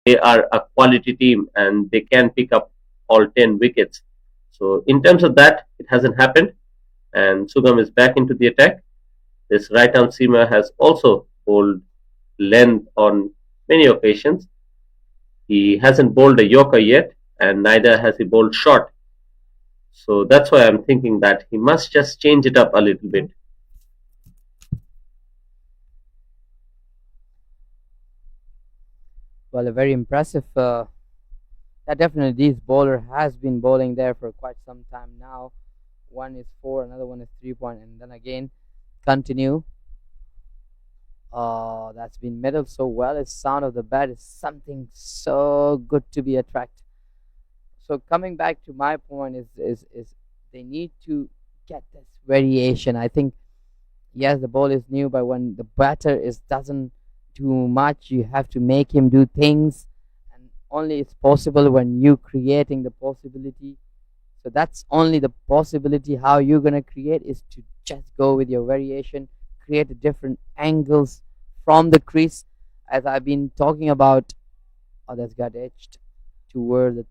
they are a quality team and they can pick up all 10 wickets. So in terms of that, it hasn't happened, and Sugam is back into the attack. This right arm seamer has also bowled length on many occasions. He hasn't bowled a Yorker yet, and neither has he bowled short. So that's why I'm thinking that he must just change it up a little bit. Well, a very impressive. Yeah, definitely, this bowler has been bowling there for quite some time now. One is four, another one is 3 point, and then again continue. That's been middled so well. Its sound of the bat is something so good to be attracted. So coming back to my point is they need to get this variation. I think yes, the ball is new, but when the batter is doesn't do much, you have to make him do things, and only it's possible when you creating the possibility. So that's only the possibility. How you're gonna create is to just go with your variation, create different angles from the crease, as I've been talking about. Oh, that's got edged toward the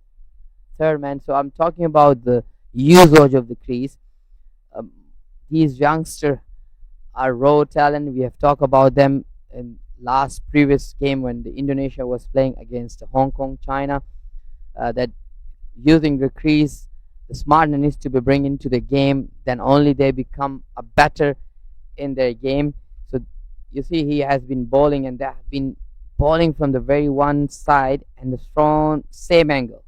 third man. So I'm talking about the usage of the crease. Um, these youngsters are raw talent. We have talked about them in last previous game when the Indonesia was playing against Hong Kong, China. That using the crease, the smartness needs to be bring into the game. Then only they become a better in their game. So you see, he has been bowling, and they have been bowling from the very one side and the strong same angle.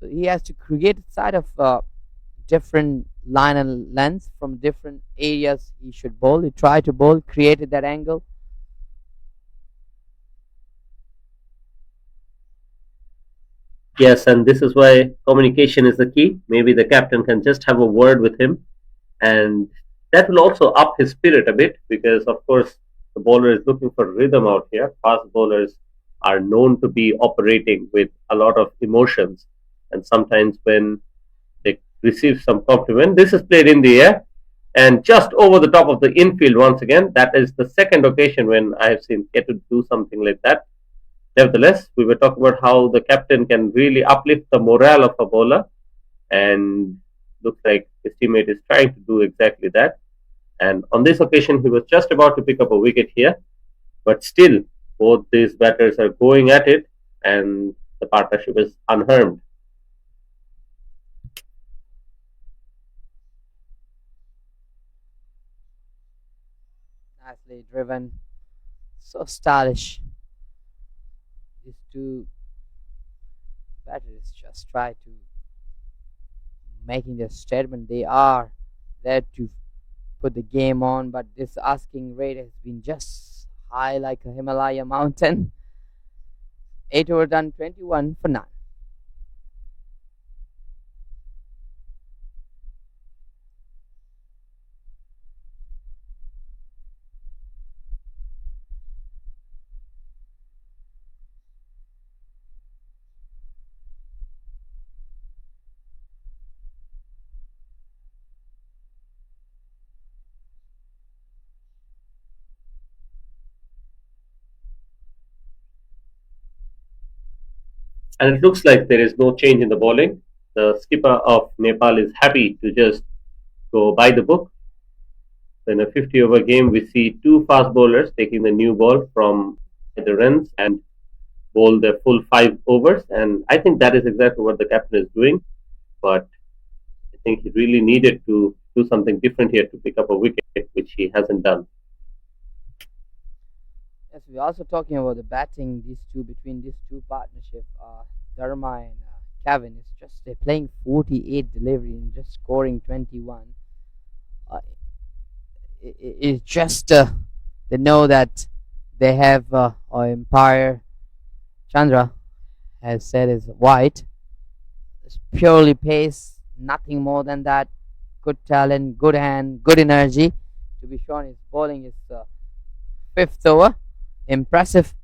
So he has to create a side of different line and length from different areas he should bowl. He tried to bowl, created that angle. Yes, and this is why communication is the key. Maybe the captain can just have a word with him, and that will also up his spirit a bit because, of course, the bowler is looking for rhythm out here. Fast bowlers are known to be operating with a lot of emotions, and sometimes when they receive some compliment, this is played in the air and just over the top of the infield once again. That is the second occasion when I have seen Ketu do something like that. Nevertheless, we were talking about how the captain can really uplift the morale of a bowler, and looks like his teammate is trying to do exactly that. And on this occasion, he was just about to pick up a wicket here, but still, both these batters are going at it, and the partnership is unharmed. Nicely driven, so stylish. These two batters just try to making their statement. They are there to put the game on, but this asking rate has been just high like a Himalaya mountain. 8 over done, 21 for none. And it looks like there is no change in the bowling. The skipper of Nepal is happy to just go by the book. In a 50 over game, we see two fast bowlers taking the new ball from the runs and bowl their full 5 overs. And I think that is exactly what the captain is doing. But I think he really needed to do something different here to pick up a wicket, which he hasn't done. Yes, we're also talking about the batting. These two between these two partnership, Dharma and Kevin, is just they're playing 48 delivery and just scoring 21. Uh, it's just they know that they have our Empire Chandra has said is white. It's purely pace, nothing more than that. Good talent, good hand, good energy. To be sure, his bowling is fifth over. Impressive.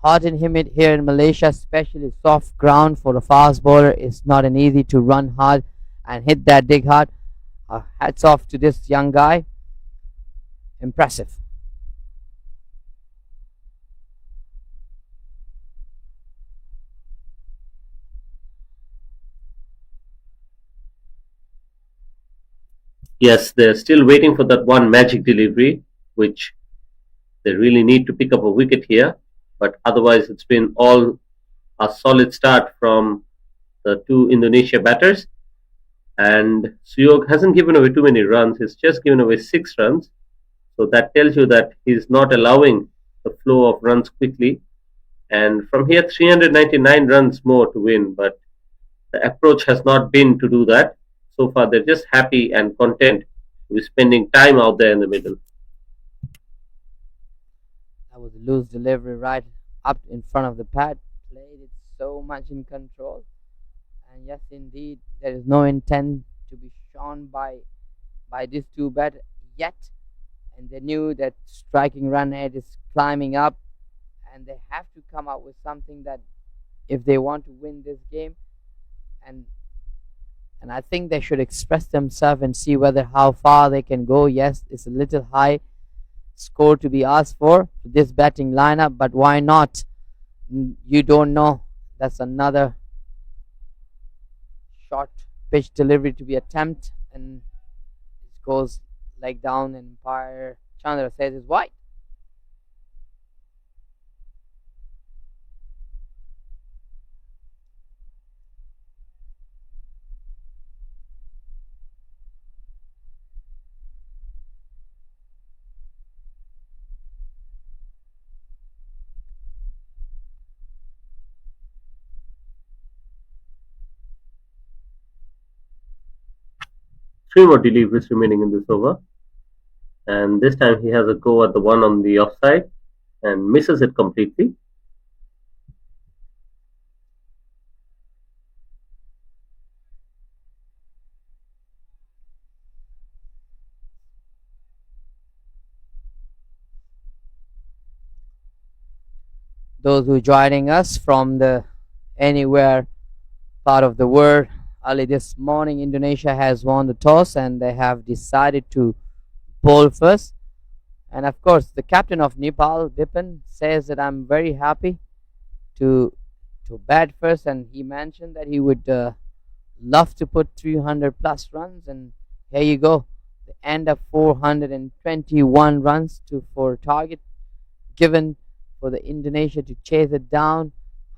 Hot and humid here in Malaysia, especially soft ground for a fast bowler. It's not an easy to run hard and hit that dig hard. Hats off to this young guy. Impressive. Yes, they're still waiting for that one magic delivery, which they really need to pick up a wicket here. But otherwise, it's been all a solid start from the two Indonesia batters. And Suyog hasn't given away too many runs. He's just given away 6 runs. So that tells you that he's not allowing the flow of runs quickly. And from here, 399 runs more to win. But the approach has not been to do that. So far, they're just happy and content with spending time out there in the middle. That was a loose delivery right up in front of the pad. Played it so much in control. And yes, indeed, there is no intent to be shown by these two bat yet. And they knew that striking run rate is climbing up, and they have to come up with something that if they want to win this game, and and I think they should express themselves and see whether how far they can go. Yes, it's a little high score to be asked for this batting lineup, but why not? You don't know. That's another short pitch delivery to be attempt, and it goes leg down, and Empire Chandra says it's white. 3 more deliveries remaining in this over. And this time he has a go at the one on the offside and misses it completely. Those who joining us from the anywhere part of the world, early this morning, Indonesia has won the toss and they have decided to bowl first. And of course, the captain of Nepal, Bipin, says that I'm very happy to bat first, and he mentioned that he would love to put 300 plus runs. And here you go, the end of 421 runs to for target given for the Indonesia to chase it down.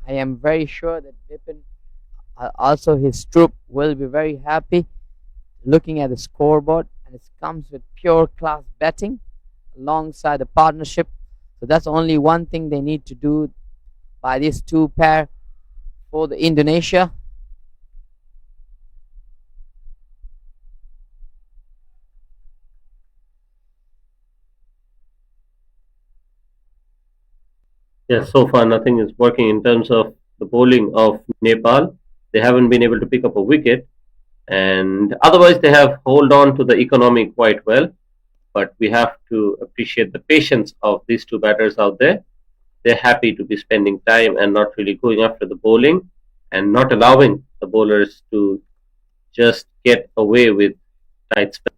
I am very sure that Bipin, also his troop, will be very happy looking at the scoreboard, and it comes with pure class betting alongside the partnership. So that's only one thing they need to do by these two pair for the Indonesia. Yes, so far nothing is working in terms of the bowling of Nepal. They haven't been able to pick up a wicket, and otherwise they have hold on to the economy quite well. But we have to appreciate the patience of these two batters out there. They're happy to be spending time and not really going after the bowling and not allowing the bowlers to just get away with tight spells.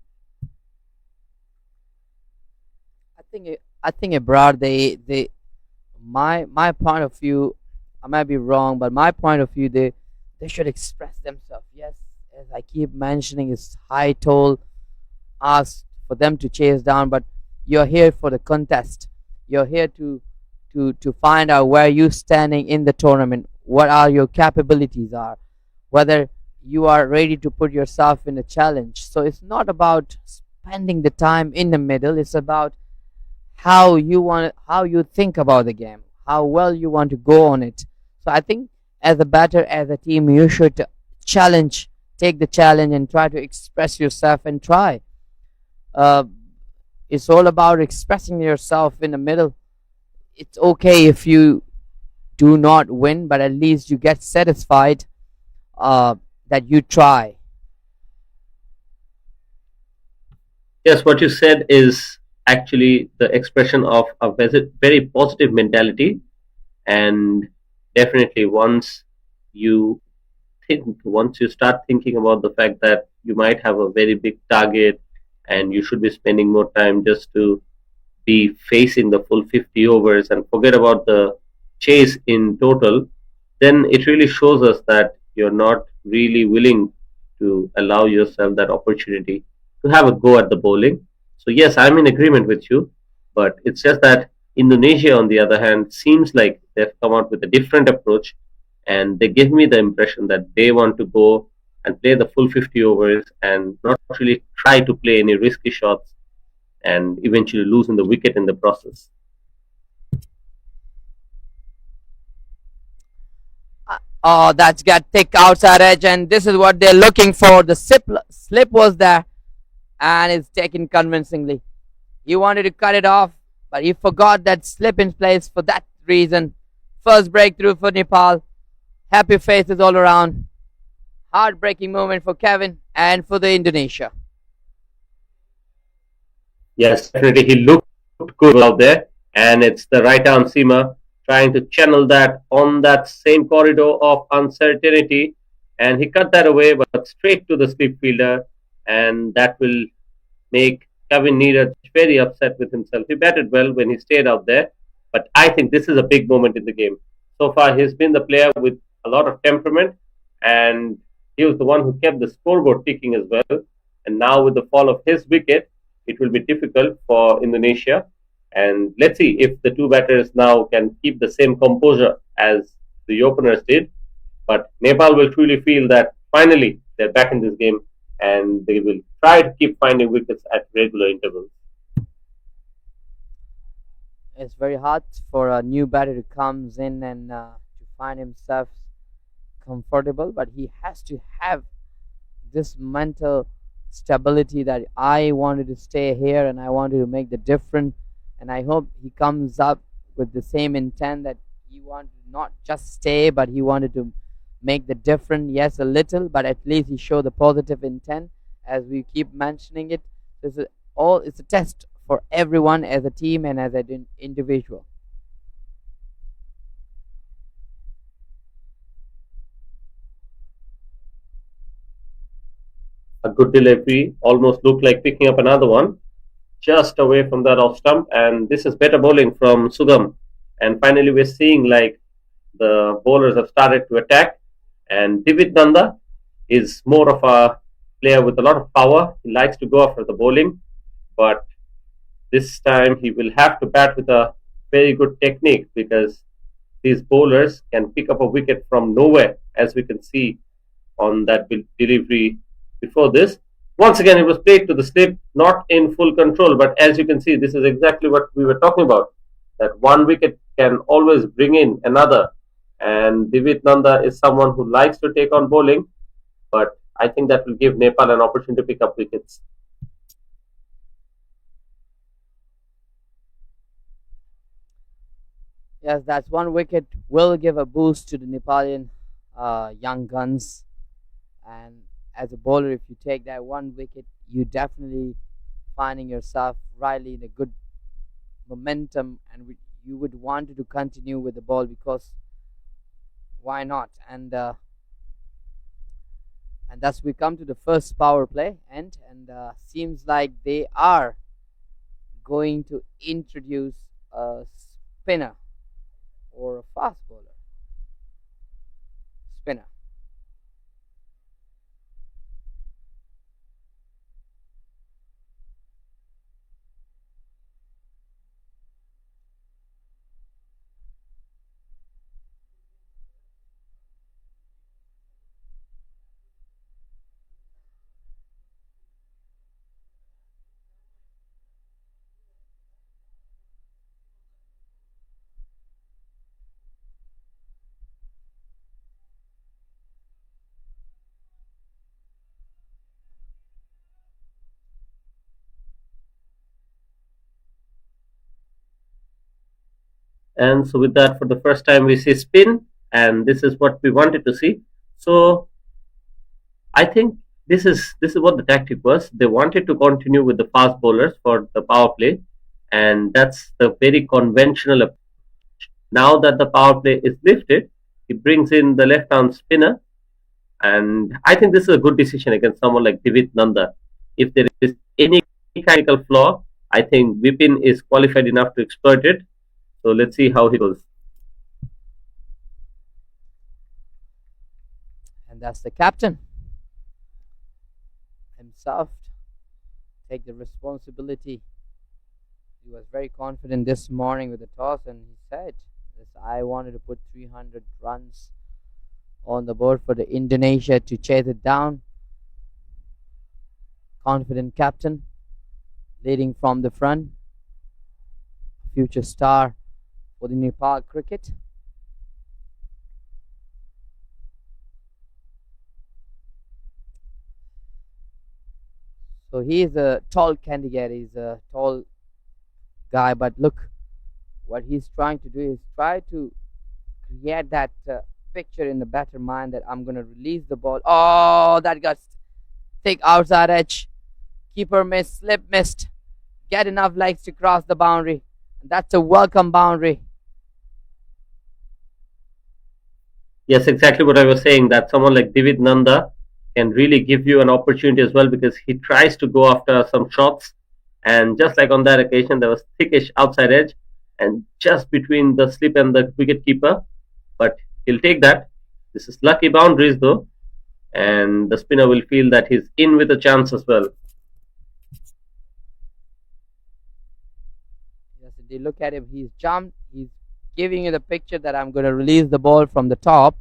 I think abroad they my point of view, I might be wrong, but my point of view, they should express themselves. Yes, as I keep mentioning, it's high toll asked for them to chase down, but you're here for the contest. You're here to find out where you standing in the tournament, what are your capabilities are, whether you are ready to put yourself in a challenge. So it's not about spending the time in the middle. It's about how you think about the game, how well you want to go on it. So I think as a batter, as a team, you should challenge, take the challenge, and try to express yourself and try. Uh, it's all about expressing yourself in the middle. It's okay if you do not win, but at least you get satisfied uh, that you try. Yes, what you said is actually the expression of a very positive mentality, and definitely you once you start thinking about the fact that you might have a very big target and you should be spending more time just to be facing the full 50 overs and forget about the chase in total, then it really shows us that you're not really willing to allow yourself that opportunity to have a go at the bowling. So yes, I'm in agreement with you, but it's just that Indonesia, on the other hand, seems like they've come out with a different approach, and they give me the impression that they want to go and play the full 50 overs and not really try to play any risky shots and eventually losing the wicket in the process. Oh, that's got thick outside edge, and this is what they're looking for. The slip was there, and it's taken convincingly. He wanted to cut it off, but he forgot that slip in place for that reason. First breakthrough for Nepal. Happy faces all around. Heartbreaking moment for Kevin and for the Indonesia. Yes, definitely. He looked good out there, and it's the right arm seamer trying to channel that on that same corridor of uncertainty, and he cut that away, but straight to the slip fielder, and that will make Kevin Neeraj very upset with himself. He batted well when he stayed out there, but I think this is a big moment in the game. So far, he's been the player with a lot of temperament, and he was the one who kept the scoreboard ticking as well. And now, with the fall of his wicket, it will be difficult for Indonesia. And let's see if the two batters now can keep the same composure as the openers did. But Nepal will truly feel that finally they're back in this game and they will try to keep finding wickets at regular intervals. It's very hard for a new batter to comes in and to find himself comfortable, but he has to have this mental stability that I wanted to stay here and I wanted to make the difference. And I hope he comes up with the same intent that he wanted to not just stay, but he wanted to make the difference. Yes, a little, but at least he showed the positive intent, as we keep mentioning it. This is all. It's a test for everyone as a team and as an individual. A good delivery almost looked like picking up another one just away from that off stump. And this is better bowling from Sugam. And finally, we're seeing like the bowlers have started to attack. And Divid Nanda is more of a player with a lot of power. He likes to go after the bowling, but this time he will have to bat with a very good technique because these bowlers can pick up a wicket from nowhere, as we can see on that delivery before this. Once again, it was played to the slip, not in full control, but as you can see, this is exactly what we were talking about. That one wicket can always bring in another, and Divit Nanda is someone who likes to take on bowling, but I think that will give Nepal an opportunity to pick up wickets. Yes, that's one wicket will give a boost to the Nepalian young guns. And as a bowler, if you take that one wicket, you definitely finding yourself rightly in a good momentum, and you would want to continue with the ball because why not? And thus we come to the first power play, and seems like they are going to introduce a spinner or a fast bowler. Spinner. And so, with that, for the first time, we see spin, and this is what we wanted to see. So, I think this is what the tactic was. They wanted to continue with the fast bowlers for the power play, and that's the very conventional approach. Now that the power play is lifted, he brings in the left arm spinner, and I think this is a good decision against someone like Divit Nanda. If there is any technical flaw, I think Vipin is qualified enough to exploit it. So let's see how he goes. And that's the captain himself. take the responsibility. He was very confident this morning with the toss, and he said, "Yes, I wanted to put 300 runs on the board for the Indonesia to chase it down." Confident captain leading from the front, future star for the Nepal cricket. So he is a tall candidate. He's a tall guy, but look, what he's trying to do is try to create that picture in the batter mind that I'm going to release the ball. Oh, that got thick outside edge. Keeper missed, slip missed. Get enough legs to cross the boundary. That's a welcome boundary. Yes, exactly what I was saying. That someone like Divid Nanda can really give you an opportunity as well because he tries to go after some shots. And just like on that occasion, there was thickish outside edge and just between the slip and the wicket keeper. But he'll take that. This is lucky boundaries though, and the spinner will feel that he's in with a chance as well. Yes, if you look at him, he's jumped. He's giving you the picture that I'm going to release the ball from the top,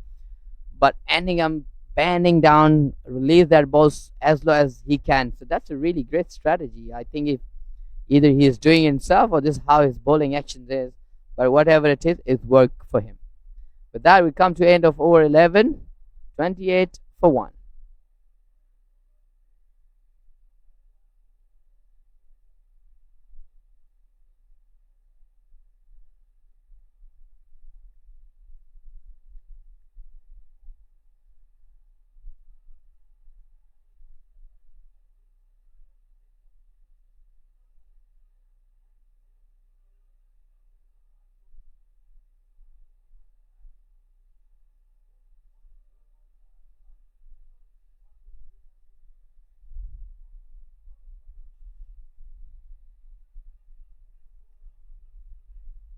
but ending up bending down, release that ball as low as he can. So that's a really great strategy. I think if either he is doing it himself or this is how his bowling actions is, but whatever it is, it worked for him. With that, we come to end of over 11, 28 for 1.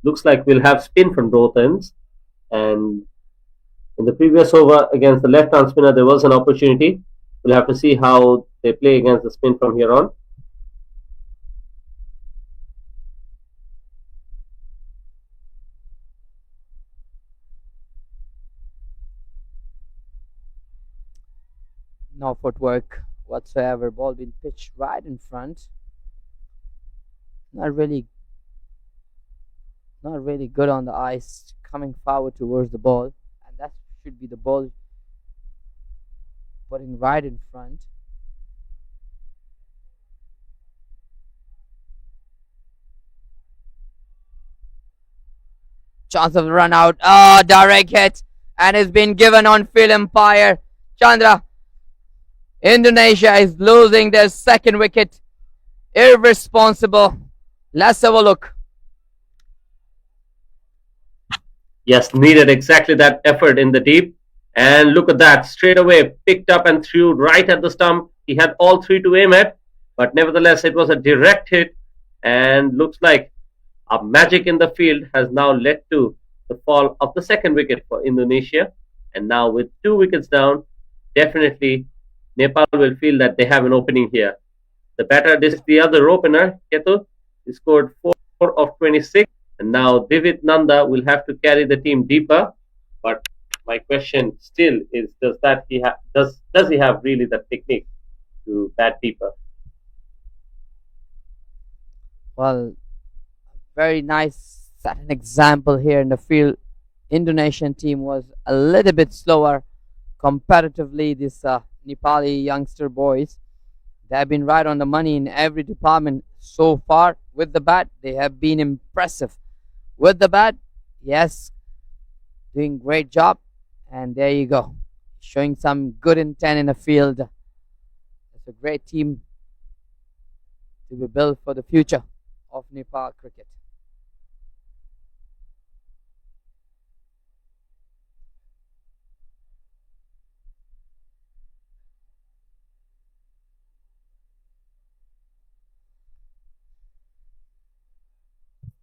Looks like we'll have spin from both ends. And in the previous over against the left arm spinner, there was an opportunity. We'll have to see how they play against the spin from here on. No footwork whatsoever. Ball being pitched right in front. Not really, not really good on the ice. Coming forward towards the ball, and that should be the ball putting right in front. Chance of run out. Oh, direct hit, and it's been given on field umpire. Chandra, Indonesia is losing their second wicket. Irresponsible. Let's have a look. Yes, needed exactly that effort in the deep. And look at that, straight away picked up and threw right at the stump. He had all three to aim at, but nevertheless, it was a direct hit. And looks like a magic in the field has now led to the fall of the second wicket for Indonesia. And now, with 2 wickets down, definitely Nepal will feel that they have an opening here. The batter, this is the other opener, Ketu. He scored 4 of 26. And now Divid Nanda will have to carry the team deeper. But my question still is: does he have really the technique to bat deeper? Well, very nice set an example here in the field. Indonesian team was a little bit slower comparatively. This Nepali youngster boys, they have been right on the money in every department so far. With the bat, they have been impressive. With the bat, yes, doing great job. And there you go, showing some good intent in the field. It's a great team to be built for the future of Nepal cricket.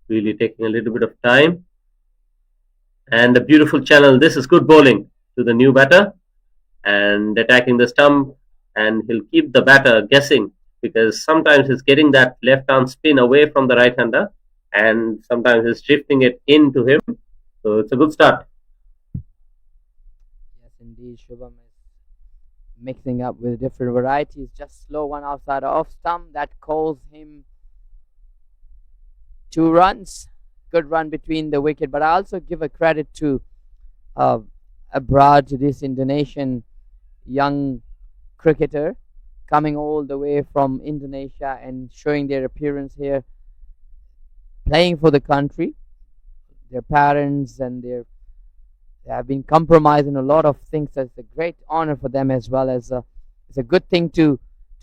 Really taking a little bit of time. And a beautiful channel. This is good bowling to the new batter and attacking the stump. And he'll keep the batter guessing because sometimes he's getting that left arm spin away from the right hander, and sometimes he's drifting it into him. So it's a good start. Yes, indeed, Shubham is mixing up with different varieties. Just slow one outside off stump that calls him 2 runs. Good run between the wicket, but I also give a credit to uh, abroad to this Indonesian young cricketer coming all the way from Indonesia and showing their appearance here, playing for the country. Their parents and they have been compromised in a lot of things. So it's a great honor for them as well as it's a good thing to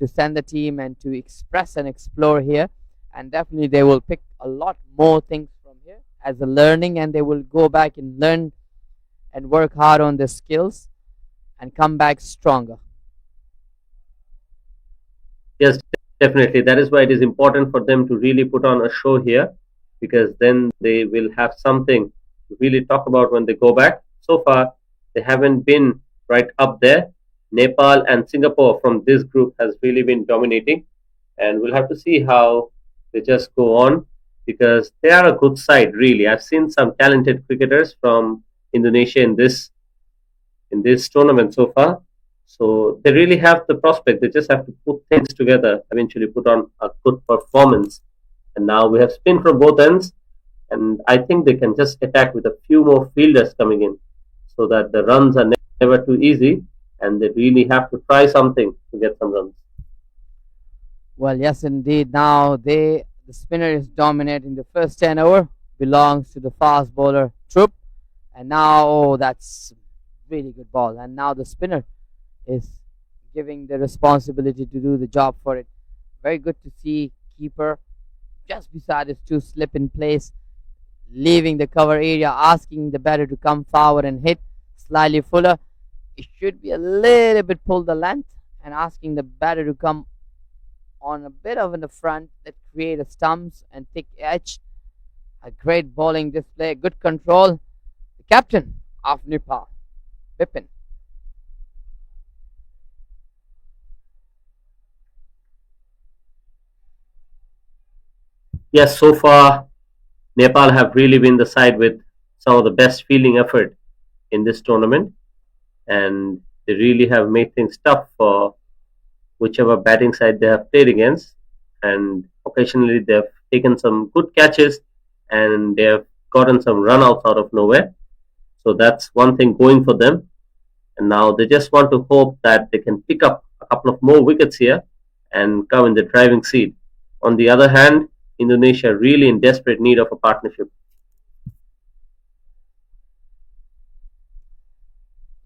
send the team and to express and explore here. And definitely they will pick a lot more things from here as a learning, and they will go back and learn and work hard on their skills and come back stronger. Yes, definitely. That is why it is important for them to really put on a show here, because then they will have something to really talk about when they go back. So far, they haven't been right up there. Nepal and Singapore from this group has really been dominating, and we'll have to see how they just go on, because they are a good side, really. I've seen some talented cricketers from Indonesia in this tournament so far. So they really have the prospect. They just have to put things together, eventually put on a good performance. And now we have spin from both ends, and I think they can just attack with a few more fielders coming in, so that the runs are never too easy, and they really have to try something to get some runs. Well, yes, indeed. Now the spinner is dominating the first 10 over, belongs to the fast bowler Troop, and now that's really good ball. And now the spinner is giving the responsibility to do the job for it. Very good to see keeper just beside his two slip in place, leaving the cover area, asking the batter to come forward and hit slightly fuller. It should be a little bit pull the length, and asking the batter to come on a bit of in the front that create a stumps and thick edge. A great bowling display, good control. The captain of Nepal, Bipin. Yes, so far Nepal have really been the side with some of the best fielding effort in this tournament, and they really have made things tough for whichever batting side they have played against. And occasionally they have taken some good catches, and they have gotten some runouts out of nowhere. So that's one thing going for them. And now they just want to hope that they can pick up a couple of more wickets here and come in the driving seat. On the other hand, Indonesia really in desperate need of a partnership.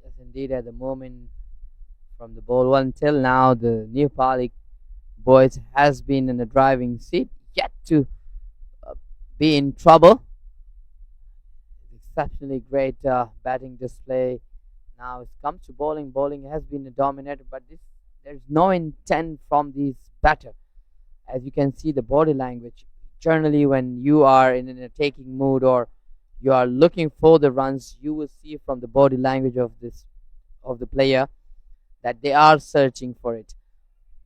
Yes, indeed. At the moment, from the ball one till now, the Nepali boys has been in the driving seat, yet to uh, be in trouble. Exceptionally great batting display. Now it's come to bowling. Bowling has been dominated, but there's no intent from these batter. As you can see, the body language. Generally, when you are in an attacking mood or you are looking for the runs, you will see from the body language of the player that they are searching for it.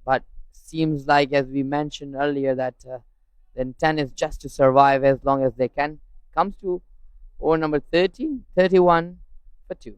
But seems like, as we mentioned earlier, that the intent is just to survive as long as they can. Comes to over number 13, 31 for 2.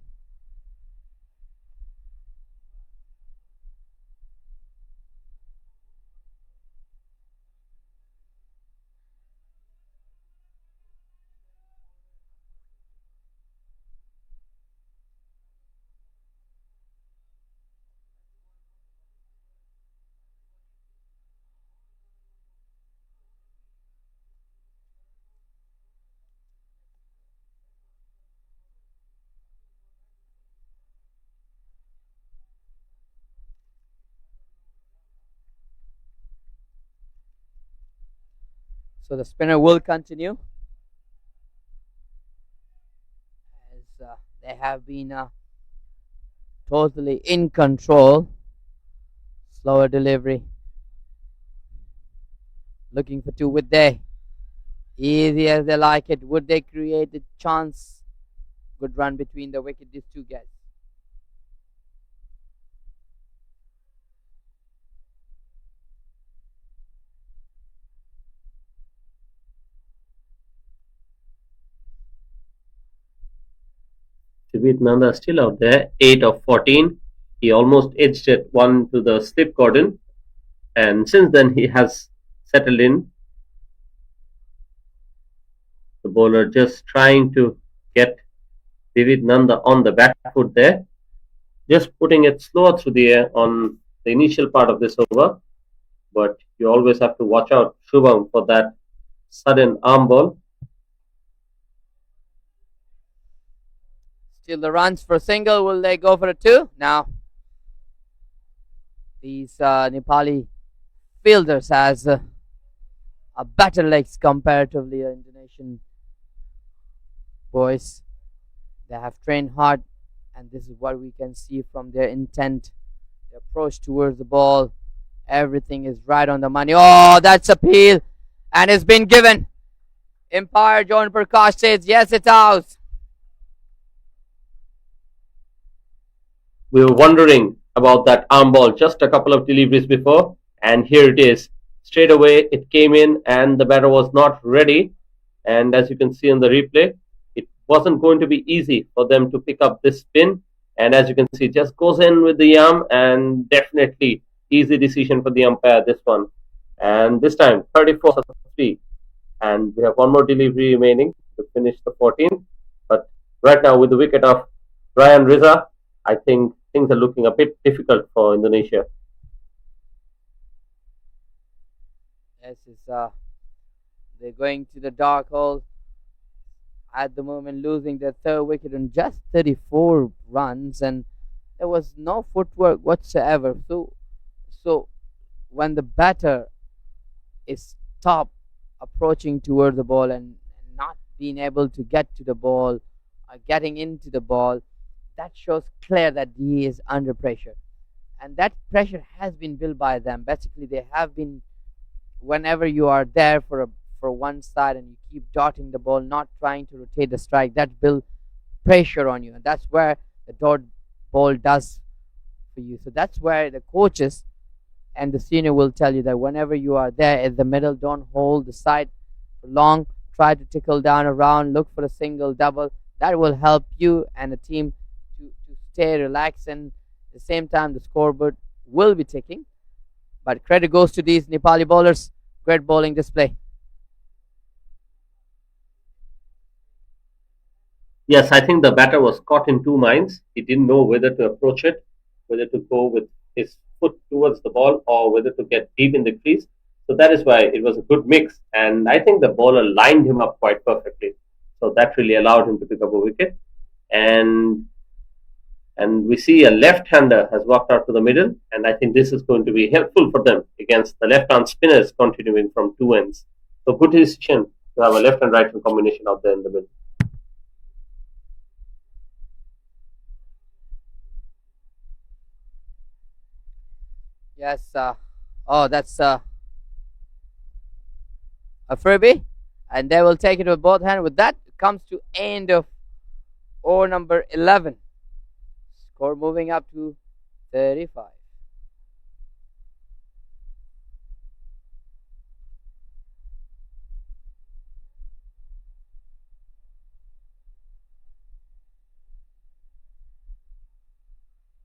So the spinner will continue as they have been totally in control. Slower delivery. Looking for two. Would they? Easy as they like it. Would they create a chance? Good run between the wicket, these two guys. David Nanda is still out there, 8 of 14. He almost edged it one to the slip cordon, and since then he has settled in. The bowler just trying to get David Nanda on the back foot there, just putting it slower through the air on the initial part of this over. But you always have to watch out, Shubham, for that sudden arm ball. Still the runs for a single. Will they go for a two? Now, these Nepali fielders has a better legs comparatively Indonesian boys. They have trained hard, and this is what we can see from their intent, their approach towards the ball. Everything is right on the money. Oh, that's appeal, and it's been given. Umpire John Prakash says yes, it's ours. We were wondering about that arm ball just a couple of deliveries before, and here it is. Straight away, it came in, and the batter was not ready. And as you can see on the replay, it wasn't going to be easy for them to pick up this spin. And as you can see, just goes in with the arm, and definitely easy decision for the umpire, this one. And this time, 34 for 3. And we have one more delivery remaining to finish the 14th. But right now, with the wicket of Ryan Riza, I think things are looking a bit difficult for Indonesia. Yes, it's they're going to the dark hole at the moment, losing their third wicket on just 34 runs, and there was no footwork whatsoever. So when the batter is stopped approaching toward the ball and not being able to get to the ball, getting into the ball, that shows clear that he is under pressure, and that pressure has been built by them. Basically, they have been, whenever you are there for one side and you keep dotting the ball, not trying to rotate the strike, that builds pressure on you, and that's where the dot ball does for you. So that's where the coaches and the senior will tell you that whenever you are there at the middle, don't hold the side for long. Try to tickle down around, look for a single, double. That will help you and the team to stay relaxed, and at the same time the scoreboard will be ticking. But credit goes to these Nepali bowlers. Great bowling display. Yes, I think the batter was caught in two minds. He didn't know whether to approach it, whether to go with his foot towards the ball or whether to get deep in the crease. So that is why it was a good mix. And I think the bowler lined him up quite perfectly. So that really allowed him to pick up a wicket. And and we see a left-hander has walked out to the middle, and I think this is going to be helpful for them against the left-arm spinners continuing from two ends. So good decision to have a left and right hand combination out there in the middle. Yes. Oh, that's a freebie, and they will take it with both hands. With that, it comes to end of over number 11. Score moving up to 35.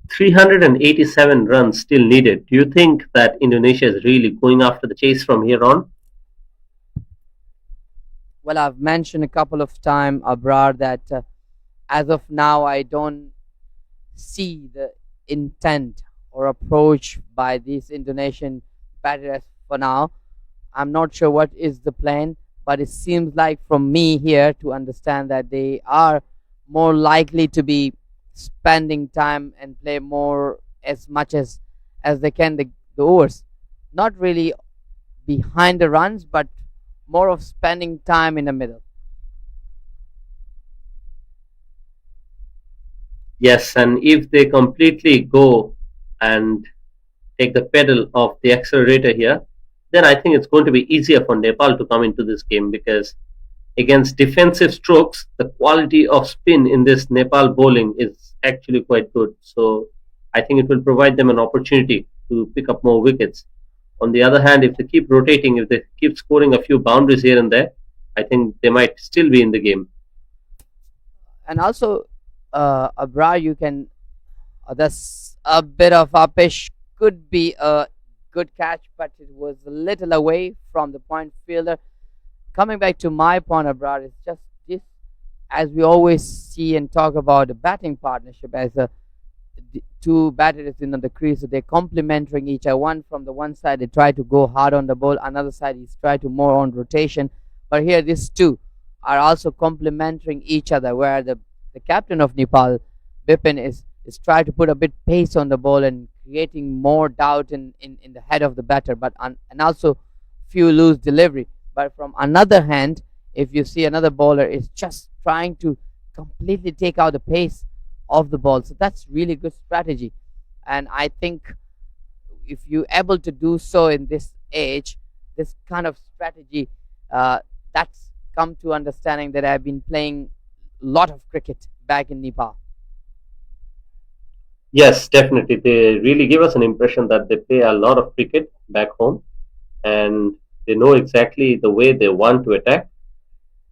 "387 runs still needed. Do you think that Indonesia is really going after the chase from here on?" Well, I've mentioned a couple of times, Abrar, that as of now, I don't see the intent or approach by these Indonesian batters for now. I'm not sure what is the plan, but it seems like from me here to understand that they are more likely to be spending time and play more as much as they can the overs. Not really behind the runs, but more of spending time in the middle. Yes, and if they completely go and take the pedal of the accelerator here, then I think it's going to be easier for Nepal to come into this game because against defensive strokes, the quality of spin in this Nepal bowling is actually quite good. So I think it will provide them an opportunity to pick up more wickets. On the other hand, if they keep rotating, if they keep scoring a few boundaries here and there, I think they might still be in the game. And also, Abrar, you can. That's a bit of uppish. Could be a good catch, but it was a little away from the point fielder. Coming back to my point, Abrar, it's just this, as we always see and talk about the batting partnership as a two batters in on the crease, so they're complementing each other. One from the one side, they try to go hard on the ball. Another side, he's try to more on rotation. But here, these two are also complementing each other. Where the captain of Nepal, Bipin, is trying to put a bit pace on the ball and creating more doubt in the head of the batter, but and also few loose delivery. But from another hand, if you see another bowler is just trying to completely take out the pace of the ball. So that's really good strategy. And I think if you're able to do so in this age, this kind of strategy, that's come to understanding that I've been playing a lot of cricket back in Nepal. Yes, definitely. They really give us an impression that they play a lot of cricket back home and they know exactly the way they want to attack.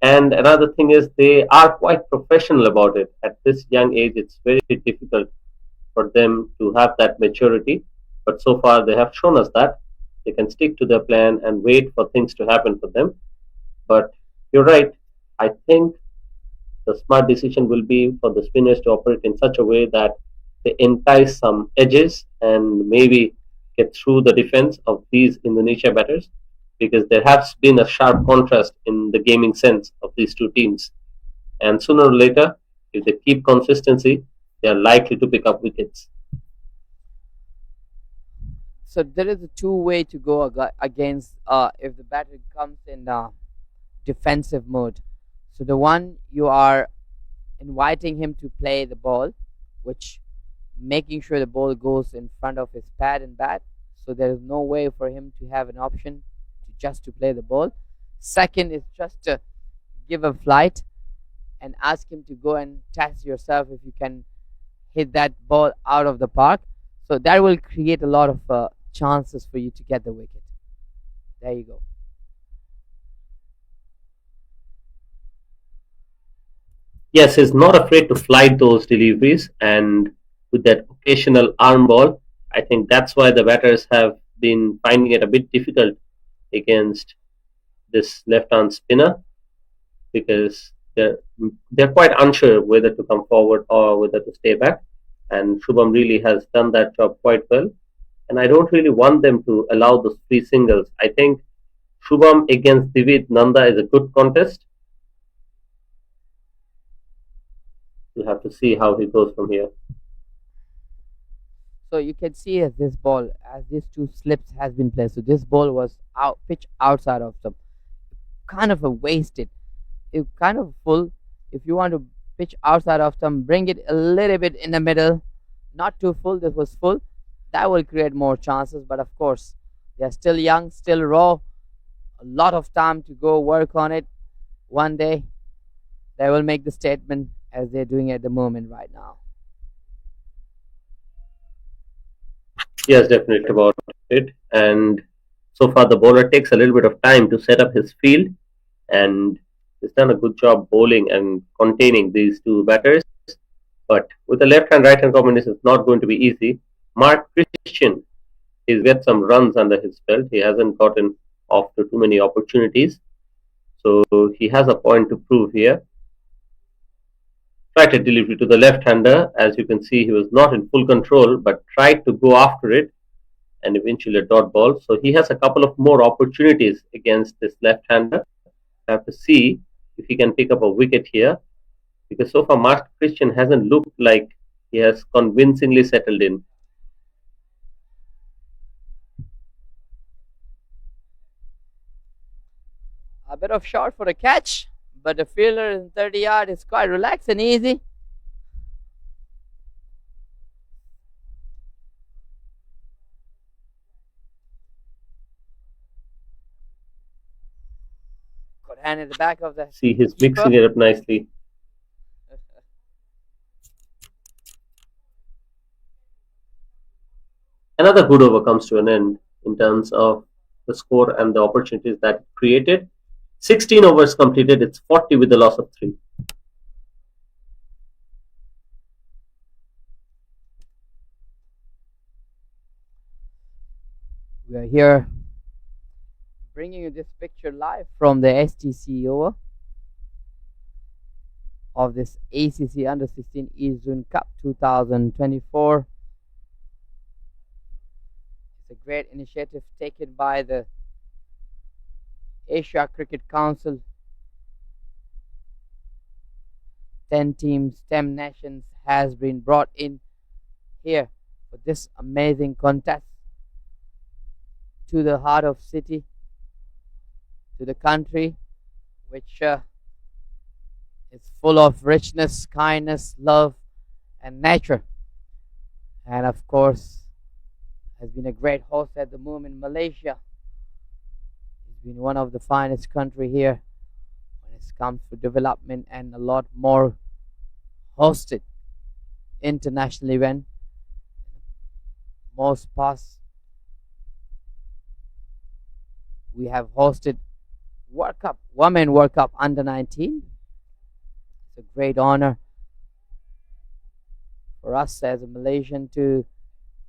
And another thing is they are quite professional about it. At this young age, it's very difficult for them to have that maturity. But so far, they have shown us that they can stick to their plan and wait for things to happen for them. But you're right. I think the smart decision will be for the spinners to operate in such a way that they entice some edges and maybe get through the defense of these Indonesia batters because there has been a sharp contrast in the gaming sense of these two teams. And sooner or later, if they keep consistency, they are likely to pick up wickets. So there is a two-way to go against if the batter comes in defensive mode. So the one you are inviting him to play the ball, which making sure the ball goes in front of his pad and bat. So there is no way for him to have an option to just to play the ball. Second is just to give a flight and ask him to go and test yourself if you can hit that ball out of the park. So that will create a lot of chances for you to get the wicket. There you go. Yes, he's not afraid to flight those deliveries, and with that occasional arm ball, I think that's why the batters have been finding it a bit difficult against this left-arm spinner because they're quite unsure whether to come forward or whether to stay back. And Shubham really has done that job quite well. And I don't really want them to allow those free singles. I think Shubham against Divid Nanda is a good contest. We'll have to see how he goes from here. So you can see as this ball, as these two slips has been played. So this ball was out, pitch outside of them, kind of a wasted. It kind of full. If you want to pitch outside of them, bring it a little bit in the middle, not too full. This was full. That will create more chances. But of course, they are still young, still raw. A lot of time to go work on it. One day, they will make the statement as they're doing at the moment right now. Yes, definitely about it. And so far, the bowler takes a little bit of time to set up his field, and he's done a good job bowling and containing these two batters. But with the left hand right hand combination, it's not going to be easy. Mark Christian, he's got some runs under his belt. He hasn't gotten off to too many opportunities. So he has a point to prove here. Tried a delivery to the left hander. As you can see, he was not in full control, but tried to go after it and eventually a dot ball. So he has a couple of more opportunities against this left hander. Have to see if he can pick up a wicket here because so far Mark Christian hasn't looked like he has convincingly settled in. A bit of short for a catch, but the fielder in 30 yard is quite relaxed and easy. Good hand at the back of the See, he's keeper. mixing it up nicely. Another good over comes to an end in terms of the score and the opportunities that it created. 16 overs completed, it's 40 with the loss of 3. We are here bringing you this picture live from the STCO of this ACC Under 16 East Zone Cup 2024. It's a great initiative taken by the Asia Cricket Council. 10 teams, 10 nations has been brought in here for this amazing contest to the heart of city, to the country, which is full of richness, kindness, love, and nature. And of course, has been a great host at the moment. Malaysia has been one of the finest country here when it comes to development, and a lot more hosted international event. Most past we have hosted World Cup, Women World Cup under 19. It's a great honor for us as a Malaysian to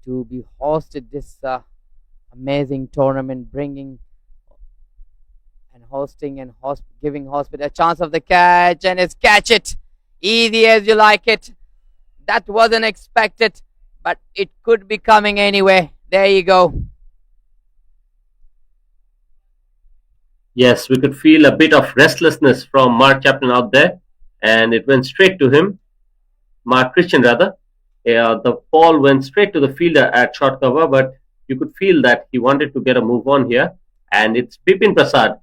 be hosted this amazing tournament, bringing and hosting and giving hospital a chance of the catch, and it's catch it easy as you like it. That wasn't expected, but it could be coming anyway. There you go. Yes, we could feel a bit of restlessness from Mark Chapman out there, and it went straight to him, Mark Christian rather. The ball went straight to the fielder at short cover, but you could feel that he wanted to get a move on here, and it's Bipin Prasad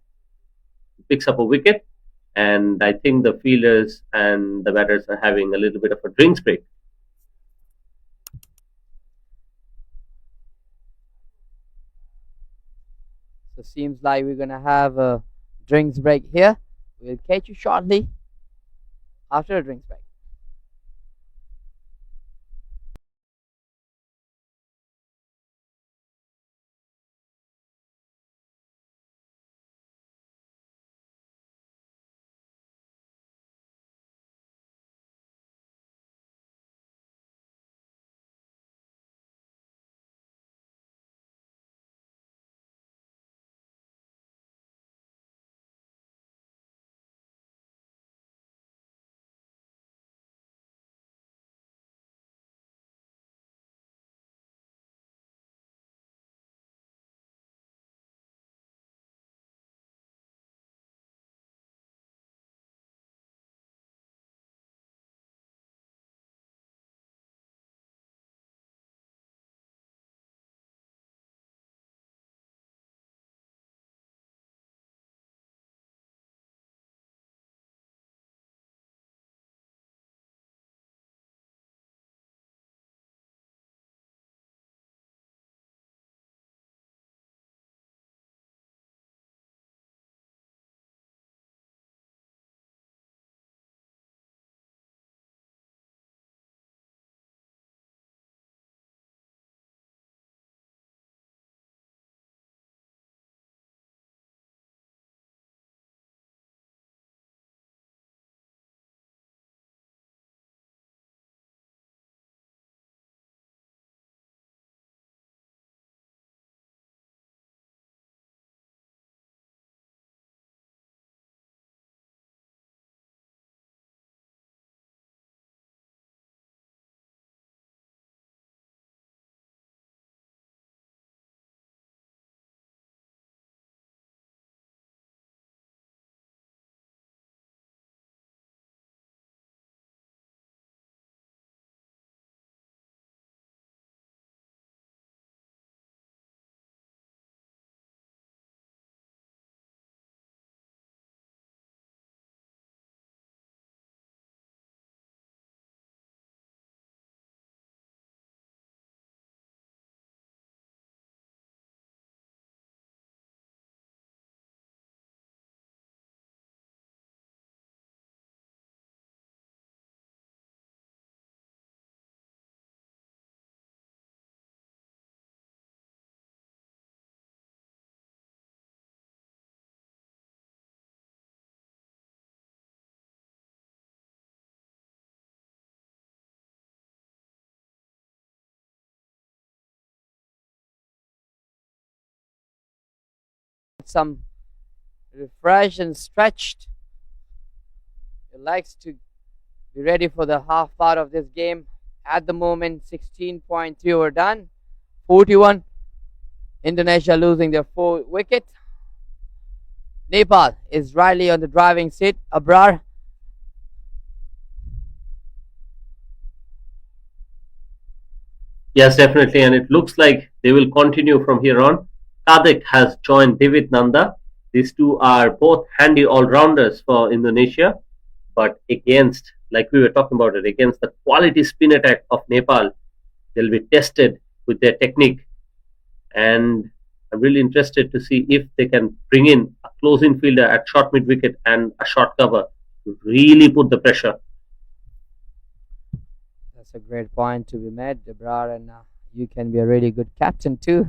who picks up a wicket, and I think the fielders and the batters are having a little bit of a drinks break. So seems like we're gonna have a drinks break here. We'll catch you shortly after a drinks break. some refresh and stretched your legs to be ready for the half part of this game. At the moment, 16.3 over done. 41. Indonesia losing their 4 wicket. Nepal is rightly on the driving seat. Abrar. Yes, definitely, and it looks like they will continue from here on. Kadek has joined Divit Nanda. These two are both handy all-rounders for Indonesia, but against, like we were talking about it, against the quality spin attack of Nepal, they'll be tested with their technique. And I'm really interested to see if they can bring in a close-in fielder at short mid-wicket and a short cover to really put the pressure. That's a great point to be made, Abrar, and you can be a really good captain too.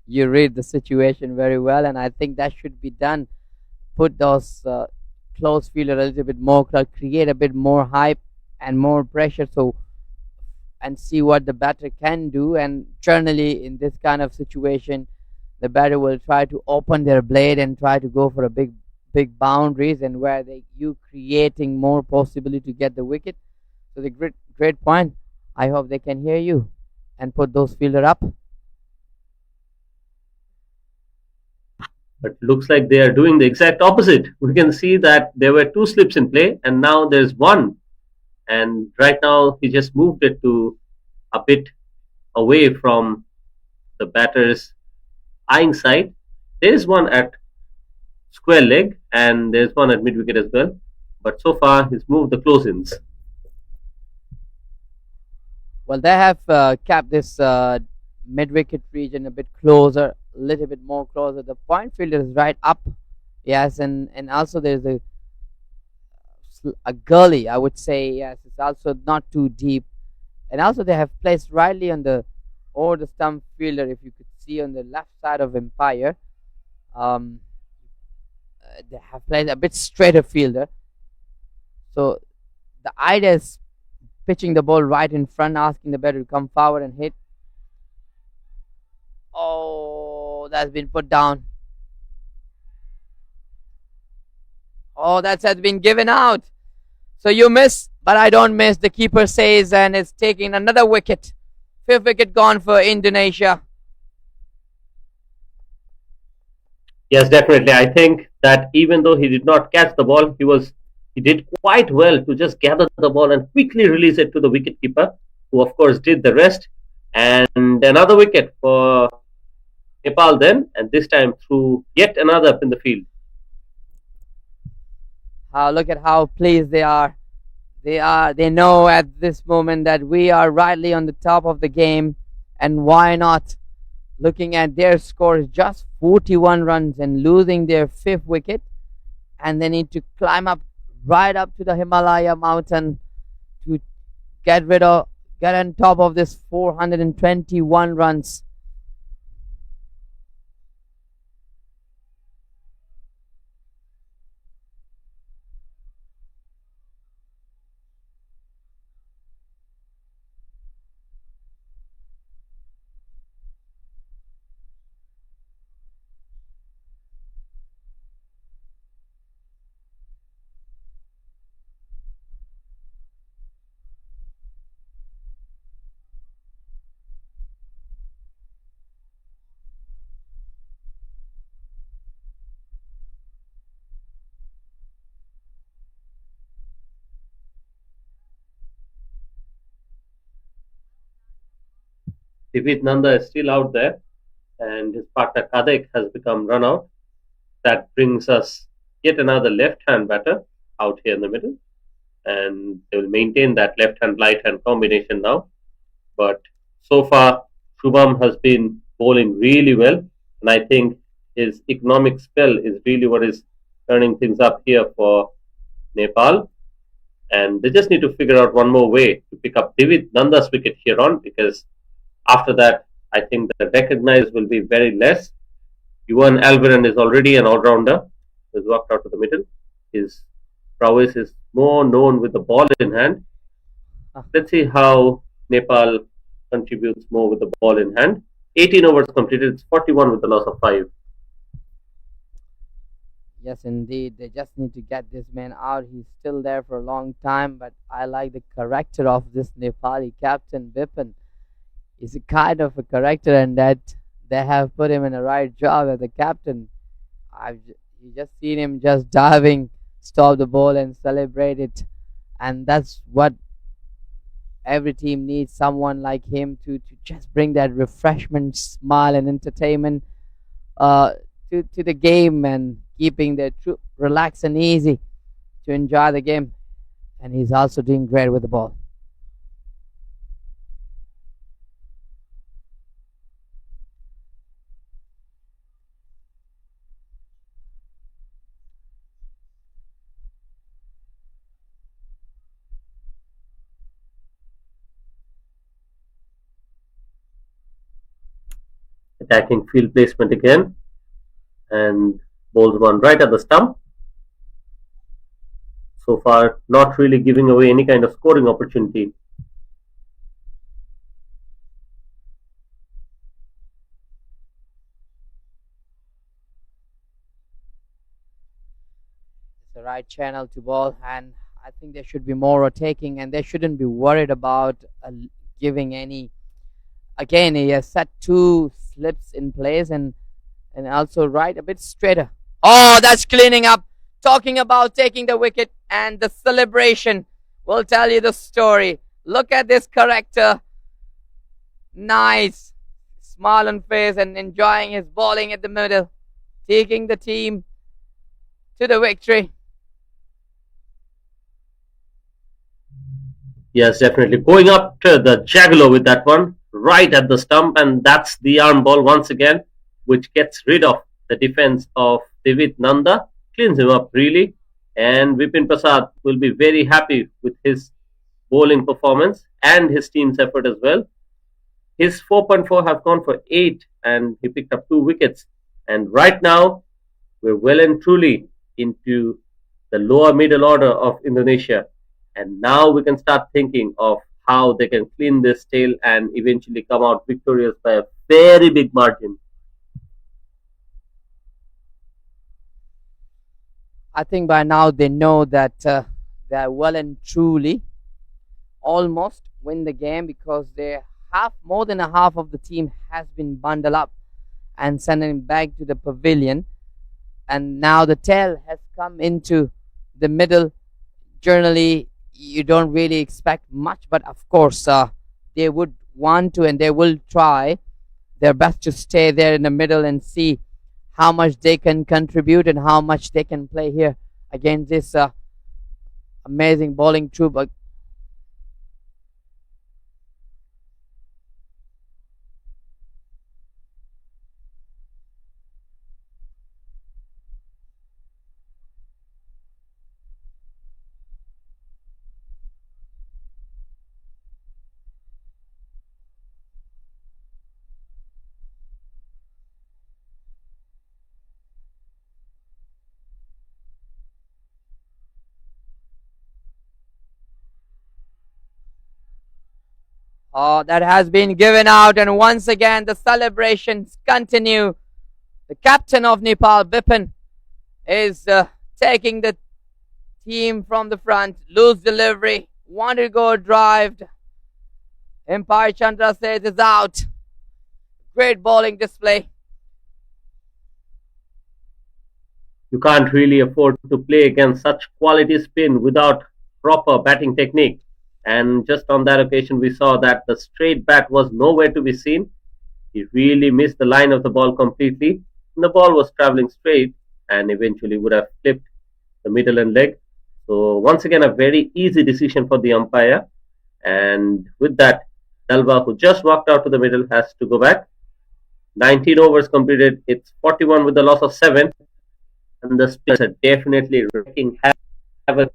You read the situation very well, and I think that should be done. Put those close fielder a little bit more, create a bit more hype and more pressure, so and see what the batter can do. And generally, in this kind of situation, the batter will try to open their blade and try to go for a big boundaries, and where you creating more possibility to get the wicket. So the great point. I hope they can hear you and put those fielder up. But looks like they are doing the exact opposite. We can see that there were two slips in play, and now there's one. And right now, he just moved it to a bit away from the batter's eyeing side. There is one at square leg, and there's one at mid wicket as well. But so far, he's moved the close ins. Well, they have kept this mid wicket region a bit closer, a little bit more closer. The point fielder is right up, yes, and also there's a gully, I would say, yes. It's also not too deep, and also they have placed rightly on the over the stump fielder. If you could see on the left side of Empire, um, they have placed a bit straighter fielder. So the idea is pitching the ball right in front, asking the batter to come forward and hit. Oh, that's been put down. Oh, that has been given out. So you miss, but I don't miss. The keeper says, and it's taking another wicket. 5th wicket gone for Indonesia. Yes, definitely. I think that even though he did not catch the ball, he did quite well to just gather the ball and quickly release it to the wicketkeeper, who of course did the rest. And another wicket for Nepal then, and this time through yet another up in the field. Look at how pleased they are. They know at this moment that we are rightly on the top of the game, and why not? Looking at their score is just 41 runs and losing their 5th wicket, and they need to climb up right up to the Himalaya mountain to get on top of this 421 runs. Divit Nanda is still out there, and his partner Kadek has become run out. That brings us yet another left-hand batter out here in the middle, and they will maintain that left-hand right-hand combination now. But so far, Shubham has been bowling really well, and I think his economic spell is really what is turning things up here for Nepal. And they just need to figure out one more way to pick up Divit Nanda's wicket here on, because after that, I think the recognized will be very less. Yuan Alvaran is already an all-rounder. He's walked out to the middle. His prowess is more known with the ball in hand. Let's see how Nepal contributes more with the ball in hand. 18 overs completed. It's 41 with the loss of 5. Yes, indeed. They just need to get this man out. He's still there for a long time, but I like the character of this Nepali captain, Bipin. He's a kind of a character, and that they have put him in the right job as a captain. You just seen him just diving, stop the ball, and celebrate it. And that's what every team needs, someone like him to just bring that refreshment, smile, and entertainment uh, to the game and keeping the troop relaxed and easy to enjoy the game. And he's also doing great with the ball. Attacking field placement again, and bowls one right at the stump. So far, not really giving away any kind of scoring opportunity. It's the right channel to ball, and I think there should be more attacking, and they shouldn't be worried about giving any. Again, he has set two slips in place, and also right a bit straighter. Oh, that's cleaning up. Talking about taking the wicket and the celebration will tell you the story. Look at this character. Nice. Smile on face and enjoying his bowling at the middle, taking the team to the victory. Yes, definitely. Going up to the jugular with that one, right at the stump, and that's the arm ball once again, which gets rid of the defense of Divid Nanda, cleans him up really, and Vipin Prasad will be very happy with his bowling performance and his team's effort as well. His 4.4 have gone for 8, and he picked up 2 wickets. And right now, we're well and truly into the lower middle order of Indonesia. And now we can start thinking of how they can clean this tail and eventually come out victorious by a very big margin. I think by now they know that they're well and truly almost win the game because they half more than a half of the team has been bundled up and sent back to the pavilion, and now the tail has come into the middle. Generally, you don't really expect much, but of course, they would want to and they will try their best to stay there in the middle and see how much they can contribute and how much they can play here against this amazing bowling troop. That has been given out, and once again the celebrations continue. The captain of Nepal, Bipin, is taking the team from the front. Loose delivery, wanted to go drive. Empire Chandra says is out. Great bowling display. You can't really afford to play against such quality spin without proper batting technique. And just on that occasion, we saw that the straight bat was nowhere to be seen. He really missed the line of the ball completely. And the ball was traveling straight and eventually would have clipped the middle and leg. So, once again, a very easy decision for the umpire. And with that, Dalva, who just walked out to the middle, has to go back. 19 overs completed. It's 41 with the loss of 7. And the spinners are definitely wreaking havoc.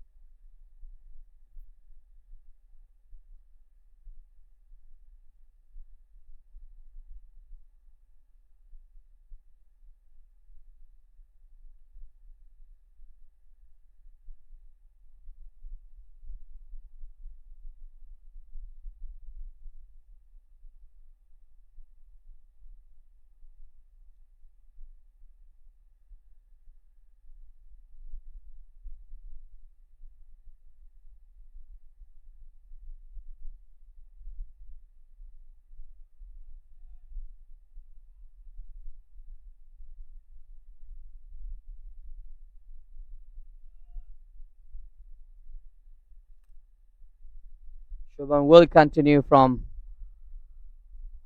Shubham will continue from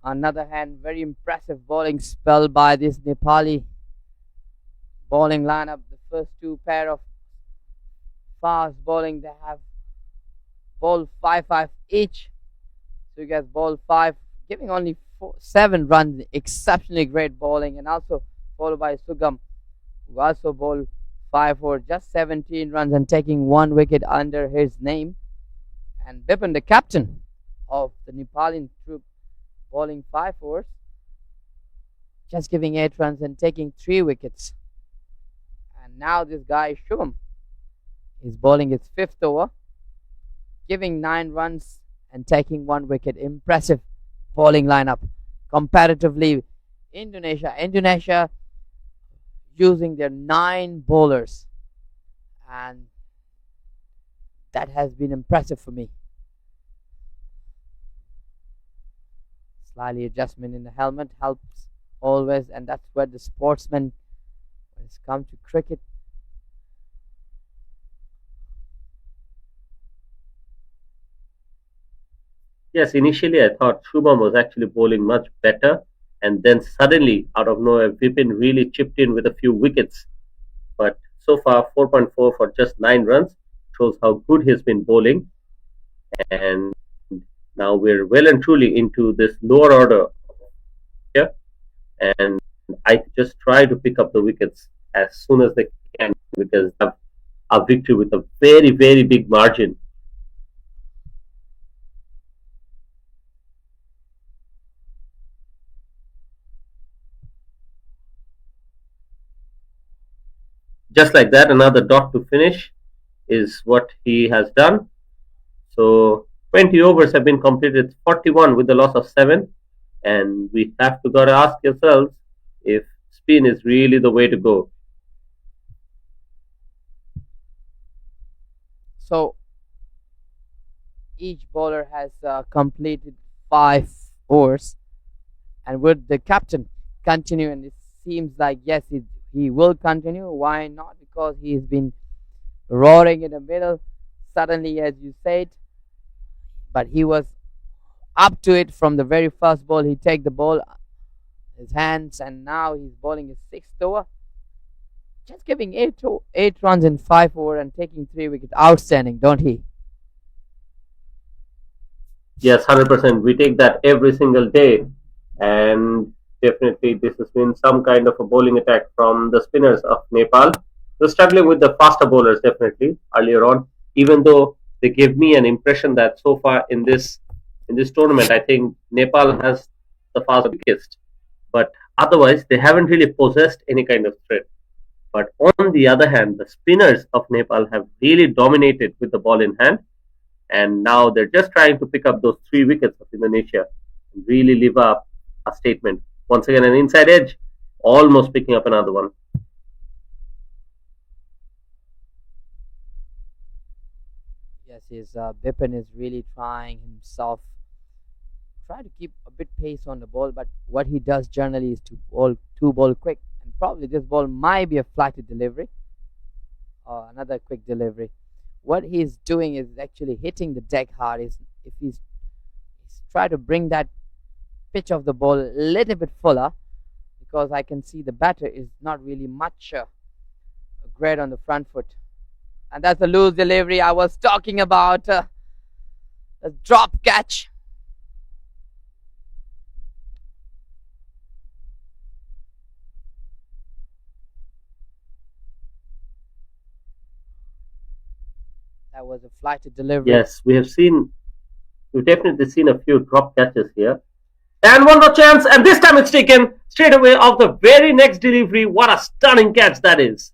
another hand. Very impressive bowling spell by this Nepali bowling lineup. The first two pair of fast bowling, they have bowled 5-5 each. So you guys bowled 5, giving only 7 runs. Exceptionally great bowling, and also followed by Sugam, who also bowled 5 for just 17 runs and taking 1 wicket under his name. And Bipin, the captain of the Nepali troop, bowling 5 fours, just giving 8 runs and taking 3 wickets. And now this guy Shubham is bowling his 5th over, giving 9 runs and taking 1 wicket. Impressive bowling lineup. Comparatively, Indonesia using their 9 bowlers, and that has been impressive for me. Slightly adjustment in the helmet helps always, and that's where the sportsman, when it's come to cricket, Yes, initially I thought Shubham was actually bowling much better, and then suddenly, out of nowhere, Vipin really chipped in with a few wickets. But so far, 4.4 for just 9 runs shows how good he's been bowling. And now we're well and truly into this lower order here, and I just try to pick up the wickets as soon as they can because they have a victory with a very, very big margin. Just like that, another dot to finish is what he has done. So 20 overs have been completed, 41 with the loss of 7, and we have to gotta ask ourselves if spin is really the way to go. so each bowler has completed 5 overs, and would the captain continue? And it seems like yes, he will continue. Why not? Because he's been roaring in the middle suddenly, as you said, but he was up to it from the very first ball. He take the ball his hands, and now he's bowling his 6th over, just giving 8 runs in 5 overs and taking 3 wickets. Outstanding, don't he? Yes, 100%. We take that every single day, and definitely this has been some kind of a bowling attack from the spinners of Nepal. They're struggling with the faster bowlers definitely earlier on, even though they gave me an impression that so far in this tournament, I think Nepal has the fastest, but otherwise they haven't really possessed any kind of threat. But on the other hand, the spinners of Nepal have really dominated with the ball in hand, and now they're just trying to pick up those 3 wickets of Indonesia and really live up a statement. Once again, an inside edge, almost picking up another one. Yes, his Bipin is really trying himself, try to keep a bit pace on the ball, but what he does generally is to bowl two ball quick, and probably this ball might be a flighted delivery or another quick delivery. What he's doing is actually hitting the deck hard. Is if he's try to bring that pitch of the ball a little bit fuller, because I can see the batter is not really much great on the front foot, and that's the loose delivery I was talking about. The drop catch. That was a flighted delivery. Yes, we've definitely seen a few drop catches here. And one more chance, and this time it's taken straight away off the very next delivery. What a stunning catch that is.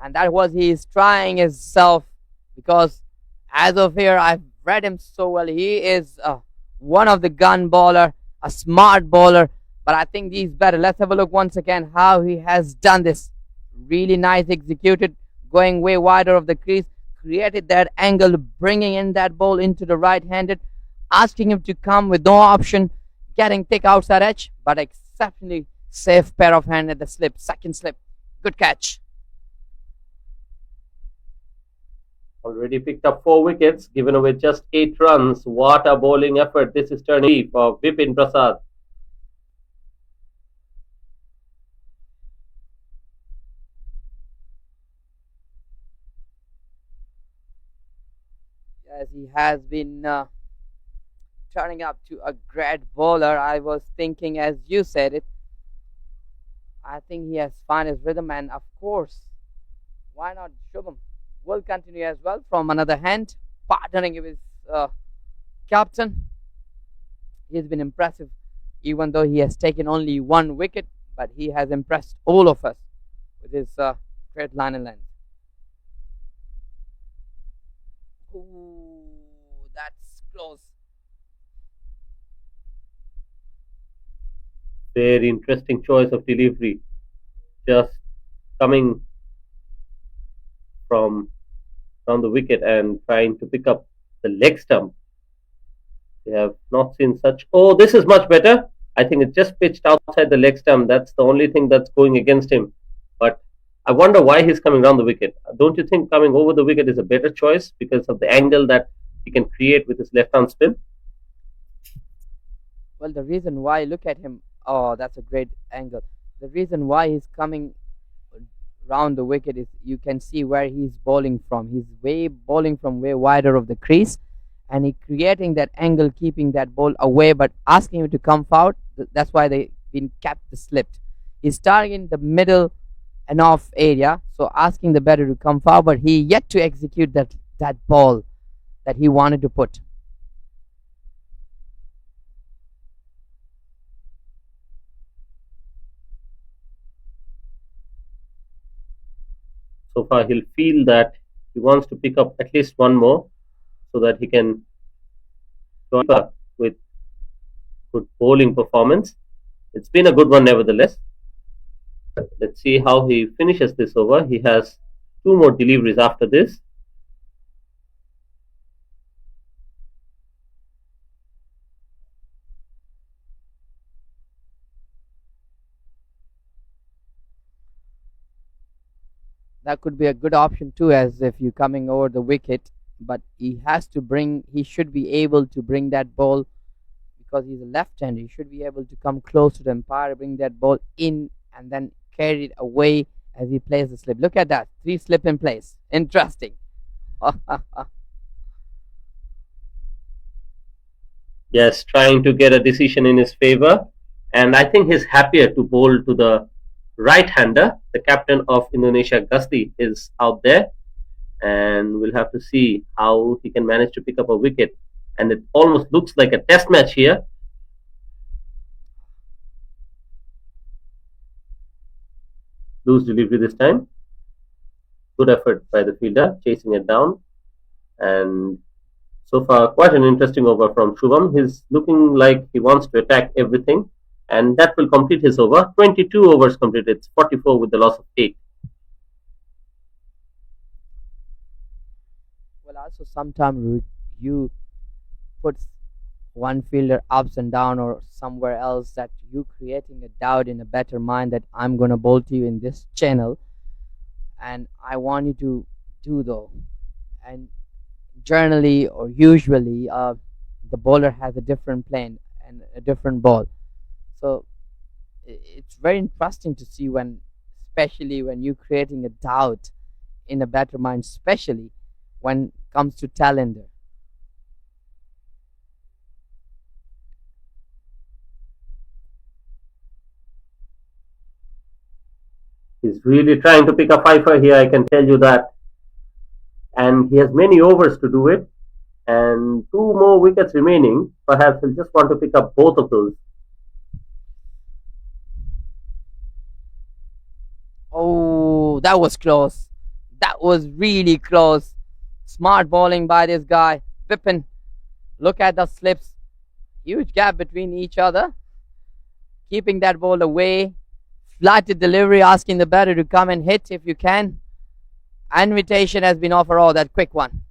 And that was he's trying himself, because as of here I've read him so well. He is one of the gun bowler, a smart bowler, but I think he's better. Let's have a look once again how he has done this. Really nice executed, going way wider of the crease, created that angle, bringing in that ball into the right-handed, asking him to come with no option, getting thick outside edge, but exceptionally safe pair of hand at the slip, second slip. Good catch. Already picked up 4 wickets, given away just 8 runs. What a bowling effort this is turning for Vipin Prasad. As he has been turning up to a great bowler. I was thinking, as you said it, I think he has found his rhythm, and of course, why not Shubham? Will continue as well from another hand, partnering with his captain. He's been impressive, even though he has taken only 1 wicket, but he has impressed all of us with his great line and length. Ooh, that's close. Very interesting choice of delivery. Just coming from down the wicket and trying to pick up the leg stump. We have not seen such. Oh, this is much better. I think it just pitched outside the leg stump. That's the only thing that's going against him. But I wonder why he's coming down the wicket. Don't you think coming over the wicket is a better choice because of the angle that he can create with his left arm spin? Well, the reason why, look at him. Oh, that's a great angle. The reason why he's coming round the wicket is you can see where he's bowling from. He's way bowling from way wider of the crease, and he creating that angle, keeping that ball away, but asking him to come out. That's why they been kept the slipped. He's starting in the middle and off area, so asking the batter to come forward, but he yet to execute that ball that he wanted to put. So far, he'll feel that he wants to pick up at least one more so that he can go up with good bowling performance. It's been a good one, nevertheless. Let's see how he finishes this over. He has 2 more deliveries after this. That could be a good option too, as if you're coming over the wicket, but he should be able to bring that ball because he's a left-hander. He should be able to come close to the umpire, bring that ball in, and then carry it away as he plays the slip. Look at that, 3 slip in place. Interesting. Yes, trying to get a decision in his favor. And I think he's happier to bowl to the right hander. The captain of Indonesia, Gusti, is out there. And we'll have to see how he can manage to pick up a wicket. And it almost looks like a test match here. Loose delivery this time. Good effort by the fielder, chasing it down. And so far, quite an interesting over from Shubham. He's looking like he wants to attack everything. And that will complete his over. 22 overs completed. It's 44 with the loss of 8. Well, also sometimes you put one fielder ups and down or somewhere else, that you creating a doubt in a better mind that I'm gonna bowl to you in this channel, and I want you to do though. And generally or usually, the bowler has a different plane and a different ball. So it's very interesting to see when, especially when you're creating a doubt in a better mind, especially when it comes to talent. He's really trying to pick a fifer here, I can tell you that. And he has many overs to do it. And 2 more wickets remaining. Perhaps he'll just want to pick up both of those. Oh, that was close. That was really close. Smart bowling by this guy. Bipin. Look at the slips. Huge gap between each other. Keeping that ball away. Flatted delivery, asking the batter to come and hit if you can. Invitation has been offered. Oh, that quick one.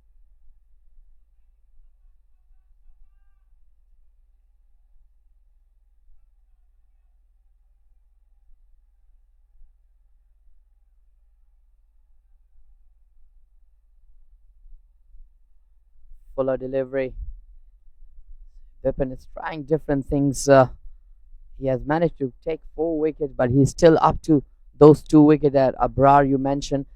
fuller delivery. Vipin is trying different things. He has managed to take 4 wickets, but he's still up to those 2 wickets that Abrar you mentioned.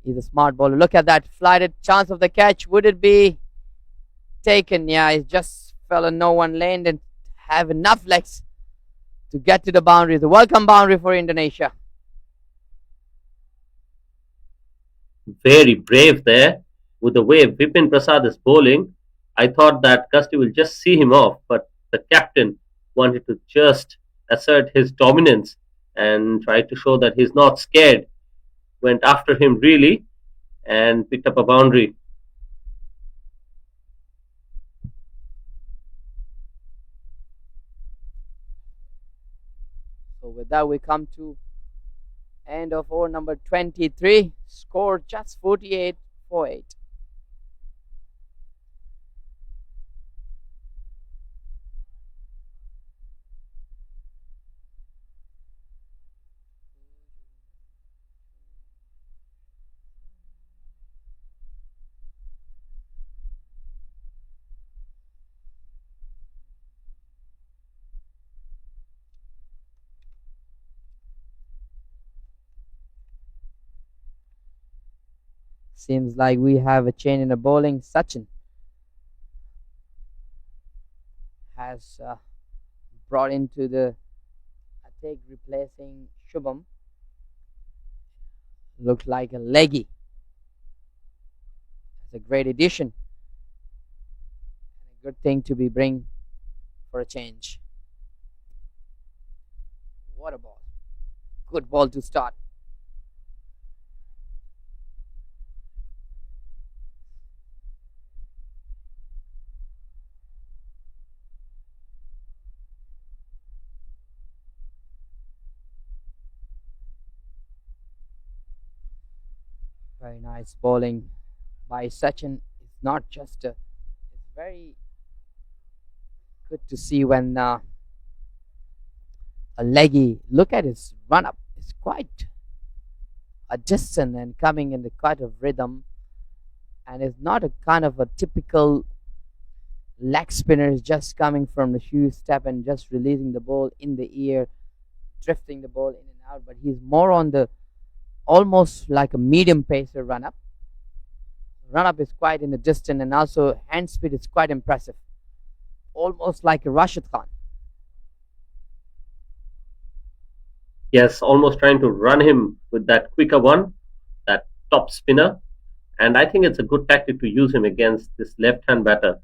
He's a smart bowler. Look at that flighted chance of the catch. Would it be taken? Yeah, it just fell and no one landed and have enough legs to get to the boundary. The welcome boundary for Indonesia. Very brave there. With the way Vipin Prasad is bowling, I thought that Custody will just see him off, but the captain wanted to just assert his dominance and try to show that he's not scared. Went after him really and picked up a boundary. So with that, we come to end of over number 23. Score just 48 for 8. Seems like we have a change in the bowling. Sachin has brought into the attack, replacing Shubham. Looks like a leggy. It's a great addition. A good thing to be bring for a change. What a ball. Good ball to start. Very nice bowling by Sachin. It's not just a, it's very good to see when a leggy. Look at his run up. It's quite a distant and coming in the quite of rhythm, and it's not a kind of a typical leg spinner. Is just coming from the shoe step and just releasing the ball in the air, drifting the ball in and out. But he's more on the almost like a medium pacer run up. Run up is quite in the distance, and also hand speed is quite impressive, almost like a Rashid Khan. Yes, almost trying to run him with that quicker one, that top spinner. And I think it's a good tactic to use him against this left hand batter.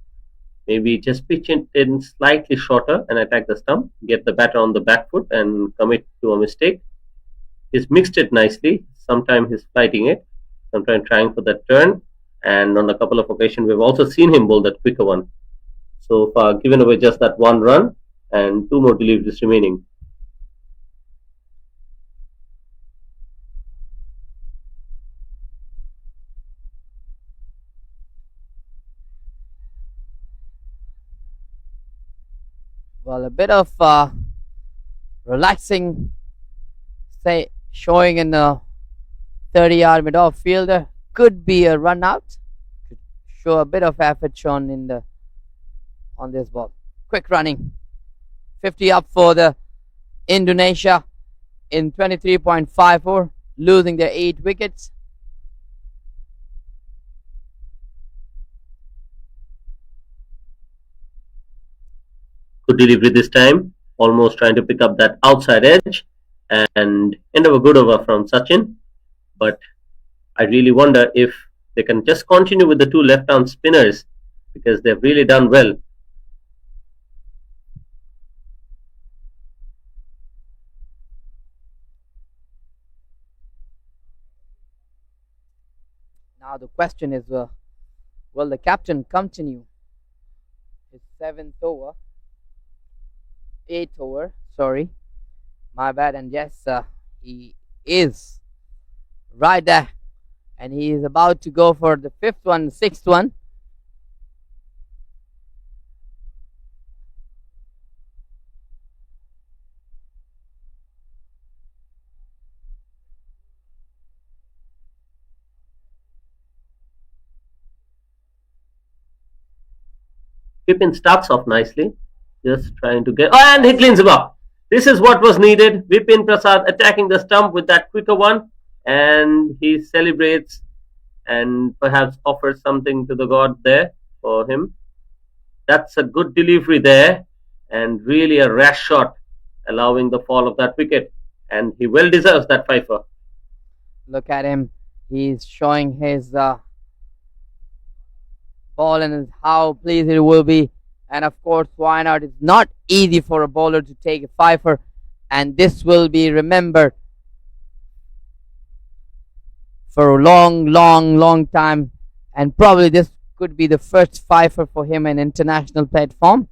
Maybe just pitch it in slightly shorter and attack the stump, get the batter on the back foot and commit to a mistake. He's mixed it nicely. Sometimes he's flighting it, sometimes trying for that turn. And on a couple of occasions, we've also seen him bowl that quicker one. So far, given away just that one run and two more deliveries remaining. Well, a bit of relaxing, say, showing in the 30-yard mid-off fielder could be a run out. Could show a bit of effort shown in the on this ball. Quick running, 50 up for the Indonesia in 23.54, losing their 8 wickets. Good delivery this time, almost trying to pick up that outside edge and end up a good over from Sachin. But I really wonder if they can just continue with the two left arm spinners because they've really done well. Now the question is, will the captain continue his 7th over, 8th over? Sorry, my bad. And yes, he is right there, and he is about to go for the 5th one, 6th one. Pippin starts off nicely, just trying to get. Oh, and he cleans him up. This is what was needed. Vipin Prasad attacking the stump with that quicker one, and he celebrates and perhaps offers something to the god there for him. That's a good delivery there, and really a rash shot, allowing the fall of that wicket. And he well deserves that fifer. Look at him. He's showing his ball and how pleased it will be. And of course, why not? It's not easy for a bowler to take a fifer, and this will be remembered for a long, long, long time. And probably this could be the first fifer for him in international platform.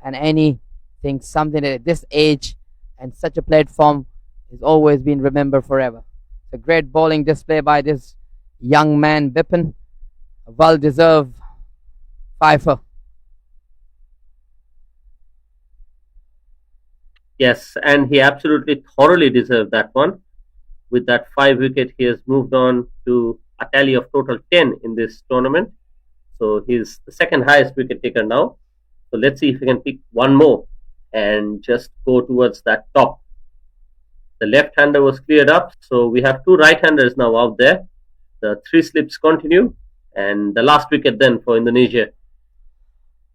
And anything, something at this age and such a platform is always been remembered forever. A great bowling display by this young man, Bipin. A well-deserved fifer. Yes, and he absolutely thoroughly deserved that one. With that 5 wicket, he has moved on to a tally of total 10 in this tournament. So he's the second highest wicket taker now. So let's see if we can pick one more and just go towards that top. The left-hander was cleared up, so we have two right-handers now out there. The three slips continue, and the last wicket then for Indonesia.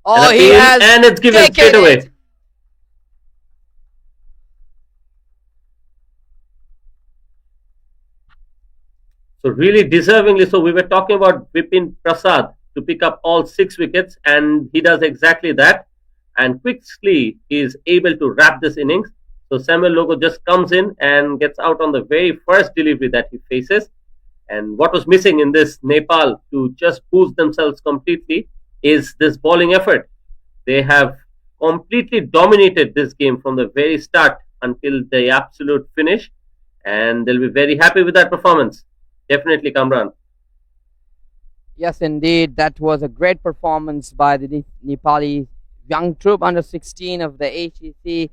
Oh, he has and it's given straight away. it. So really deservingly so. We were talking about Vipin Prasad to pick up all 6 wickets, and he does exactly that. And quickly he is able to wrap this innings. So Samuel Logo just comes in and gets out on the very first delivery that he faces. And what was missing in this Nepal to just boost themselves completely is this bowling effort. They have completely dominated this game from the very start until the absolute finish, and they'll be very happy with that performance. Definitely, Kamran. Yes, indeed. That was a great performance by the Nepali young troop under 16 of the HEC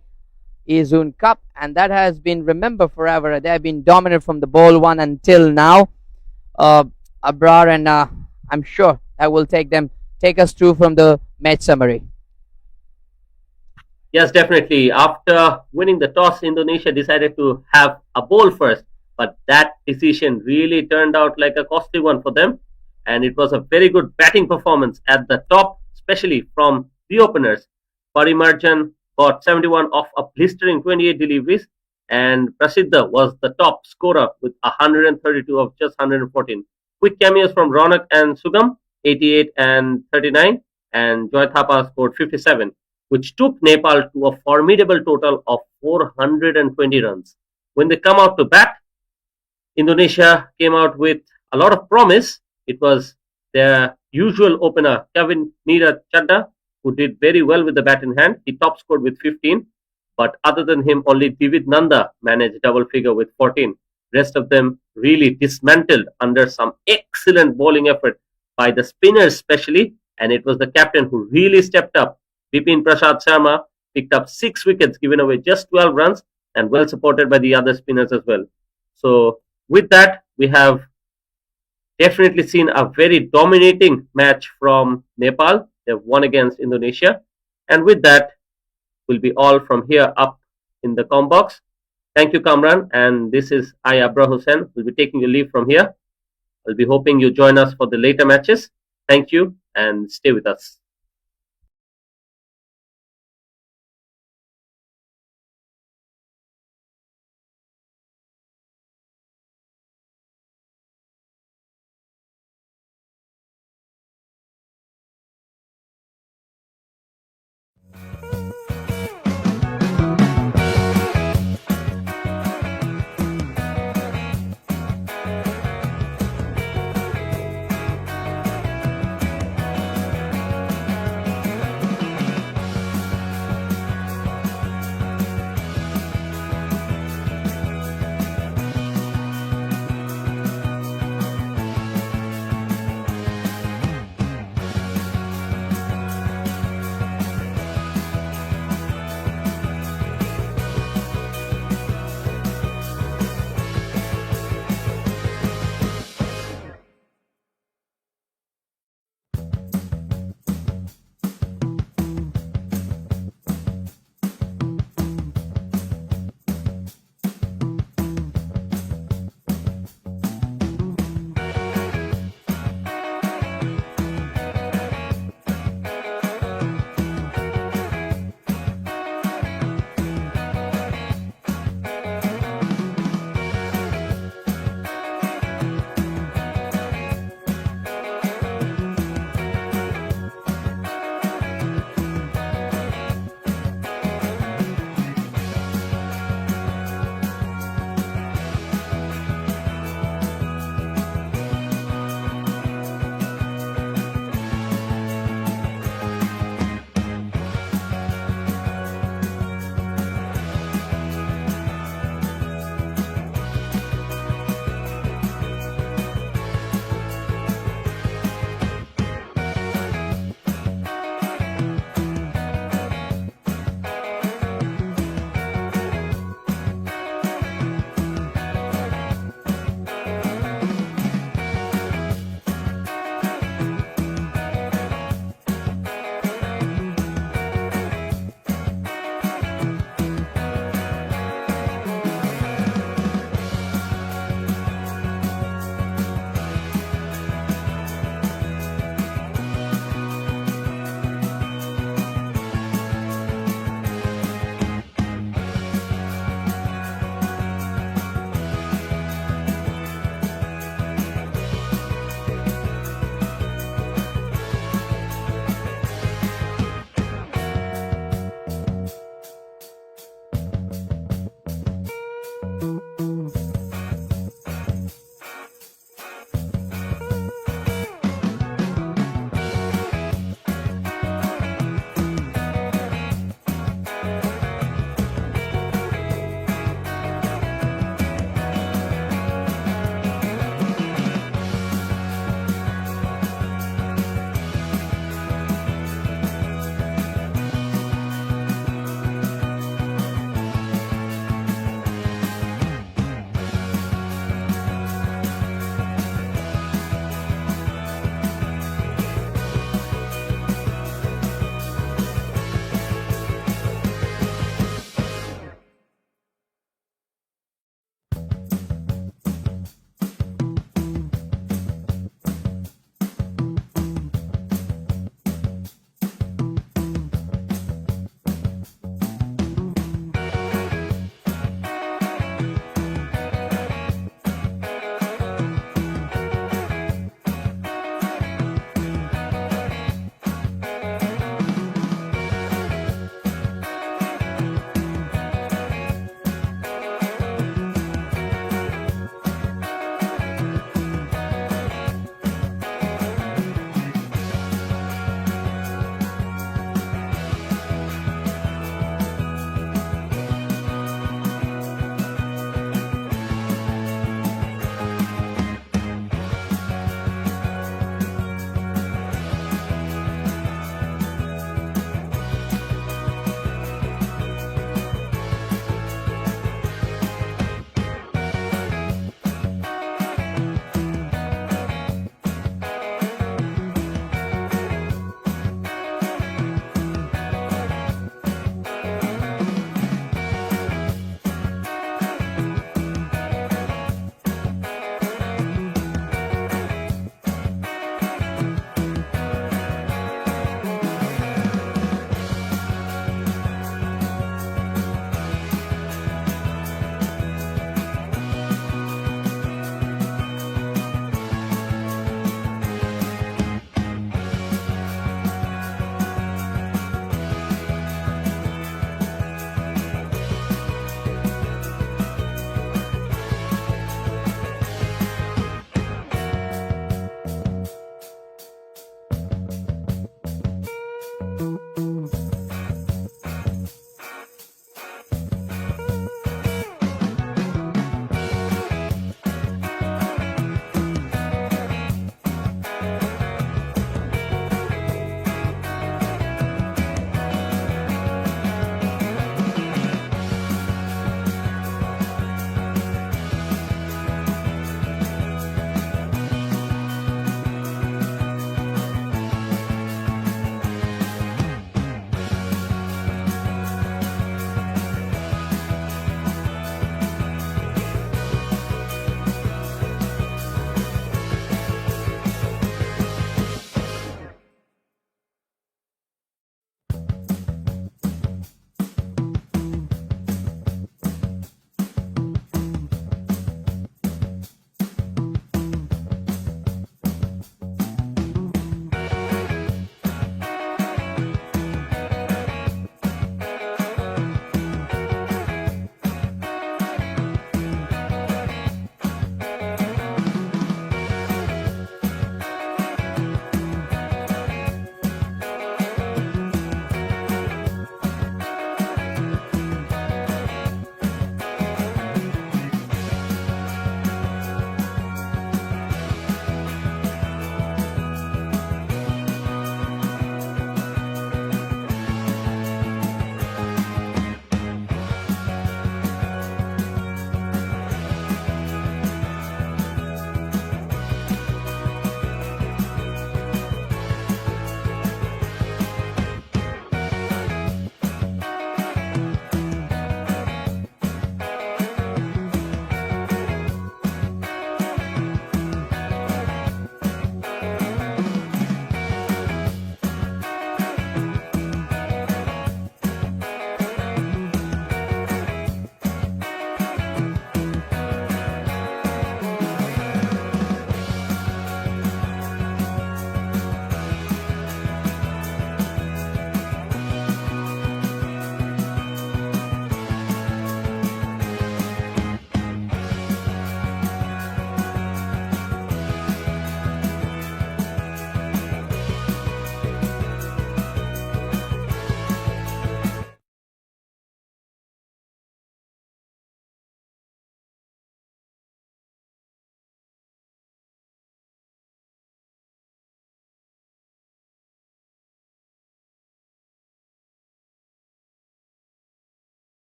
Izun Cup, and that has been remembered forever. They have been dominant from the ball one until now. Abrar, and I'm sure that will take us through from the match summary. Yes, definitely. After winning the toss, Indonesia decided to have a bowl first, but that decision really turned out like a costly one for them. And it was a very good batting performance at the top, especially from the openers. Parimarjan got 71 off a blistering 28 deliveries, and Prasiddha was the top scorer with 132 of just 114. Quick cameos from Ronak and Sugam, 88 and 39, and Joy Thapa scored 57, which took Nepal to a formidable total of 420 runs. When they come out to bat, Indonesia came out with a lot of promise. It was their usual opener, Kevin Neeraj Chadda, who did very well with the bat in hand. He top scored with 15, but other than him, only Divid Nanda managed double figure with 14. Rest of them really dismantled under some excellent bowling effort by the spinners especially, and it was the captain who really stepped up. Bipin Prasad Sharma picked up 6 wickets, giving away just 12 runs, and well supported by the other spinners as well. So with that, we have definitely seen a very dominating match from Nepal. They've won against Indonesia. And with that, will be all from here up in the com box. Thank you, Kamran. And this is I, Abra Hussain. We'll be taking a leave from here. I'll be hoping you join us for the later matches. Thank you and stay with us.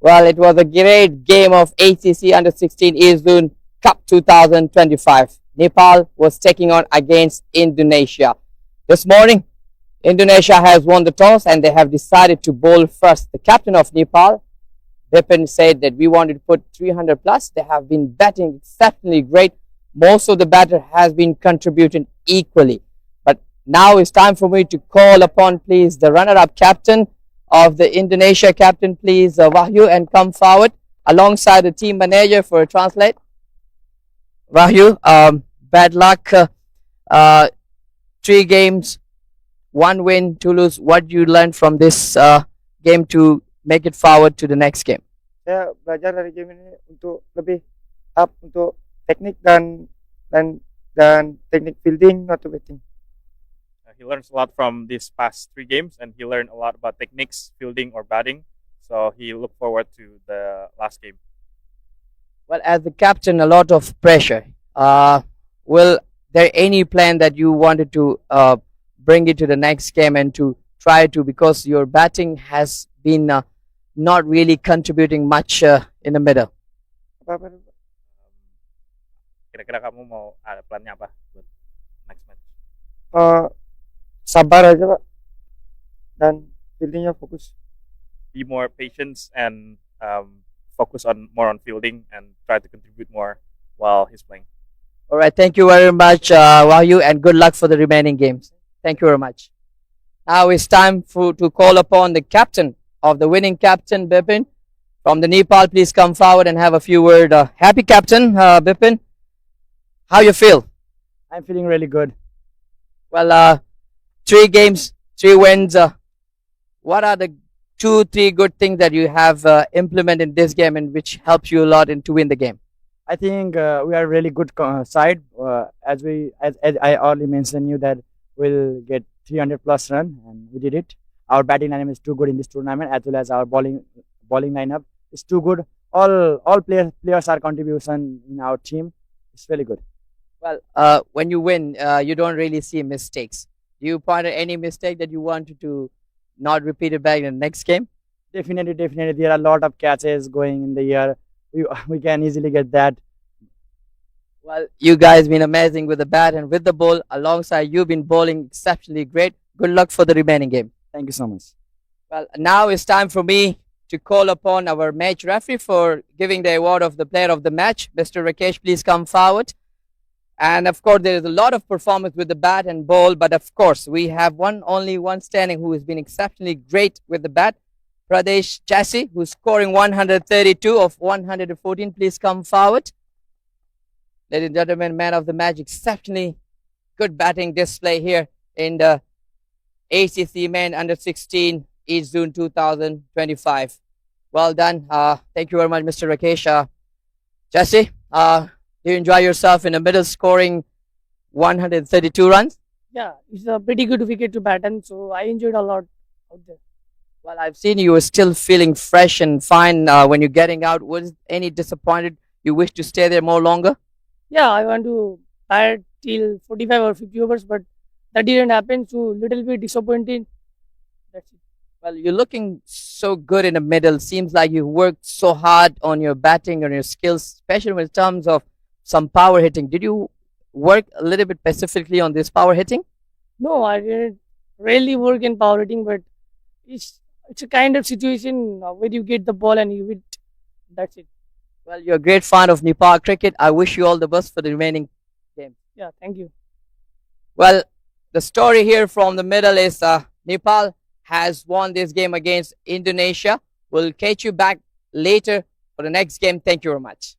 Well, it was a great game of ACC Under 16 Eastern Cup 2025. Nepal was taking on against Indonesia. This morning, Indonesia has won the toss and they have decided to bowl first. The captain of Nepal, Bipin, said that we wanted to put 300 plus. They have been batting exceptionally great. Most of the batter has been contributing equally. But now it's time for me to call upon, please, the runner-up captain of the Indonesia captain, please, Wahyu, and come forward alongside the team manager for a translate. Wahyu, bad luck. Uh, 3 games, 1 win, 2 lose. What you learned from this game to make it forward to the next game? Saya belajar dari game ini untuk lebih up untuk teknik dan teknik fielding atau batting. He learns a lot from these past 3 games, and he learned a lot about techniques, fielding or batting. So he looked forward to the last game. Well, as the captain, a lot of pressure. Will there any plan that you wanted to bring it to the next game and to try to, because your batting has been not really contributing much in the middle? Apa Kira-kira kamu mau ada plannya apa buat next match? sabar aja Pak dan fieldingnya fokus. Be more patient and focus on more on fielding and try to contribute more while he's playing. All right, thank you very much, Wahyu, and good luck for the remaining games. Thank you very much. Now it's time to call upon the captain of the winning captain, Bipin, from the Nepal. Please come forward and have a few words. Happy captain, Bipin. How you feel? I'm feeling really good. Well, 3 games, 3 wins. What are the 2, 3 good things that you have implemented in this game and which helps you a lot to win the game? I think we are really good side. As I already mentioned you that we'll get 300 plus run, and we did it. Our batting lineup is too good in this tournament, as well as our bowling lineup is too good. All players are contribution in our team. It's really good. Well, when you win, you don't really see mistakes. Do you point at any mistake that you want to not repeat it back in the next game? Definitely. There are a lot of catches going in the year. We can easily get that. Well, you guys been amazing with the bat and with the ball. Alongside, you've been bowling exceptionally great. Good luck for the remaining game. Thank you so much. Well, now it's time for me to call upon our match referee for giving the award of the player of the match. Mr. Rakesh, please come forward. And of course, there is a lot of performance with the bat and ball, but of course, we have only one standing who has been exceptionally great with the bat. Pradesh Chassi, who's scoring 132 of 114. Please come forward. Ladies and gentlemen, man of the match, exceptionally good batting display here in the ACC Men Under 16 East Zone 2025. Well done. Thank you very much, Mr. Rakesh. Chassi, do you enjoy yourself in the middle, scoring 132 runs? Yeah, it's a pretty good wicket to bat, and so I enjoyed a lot out there. Well, I've seen you were still feeling fresh and fine when you're getting out. Was any disappointed? You wish to stay there more longer? Yeah, I want to bat till 45 or 50 overs, but that didn't happen, so little bit disappointed. That's it. Well, you're looking so good in the middle. Seems like you worked so hard on your batting and your skills, especially in terms of some power hitting. Did you work a little bit specifically on this power hitting? No, I didn't really work in power hitting, but it's a kind of situation where you get the ball and you hit. That's it. Well, you're a great fan of Nepal cricket. I wish you all the best for the remaining game. Yeah, thank you. Well, the story here from the middle is Nepal has won this game against Indonesia. We'll catch you back later for the next game. Thank you very much.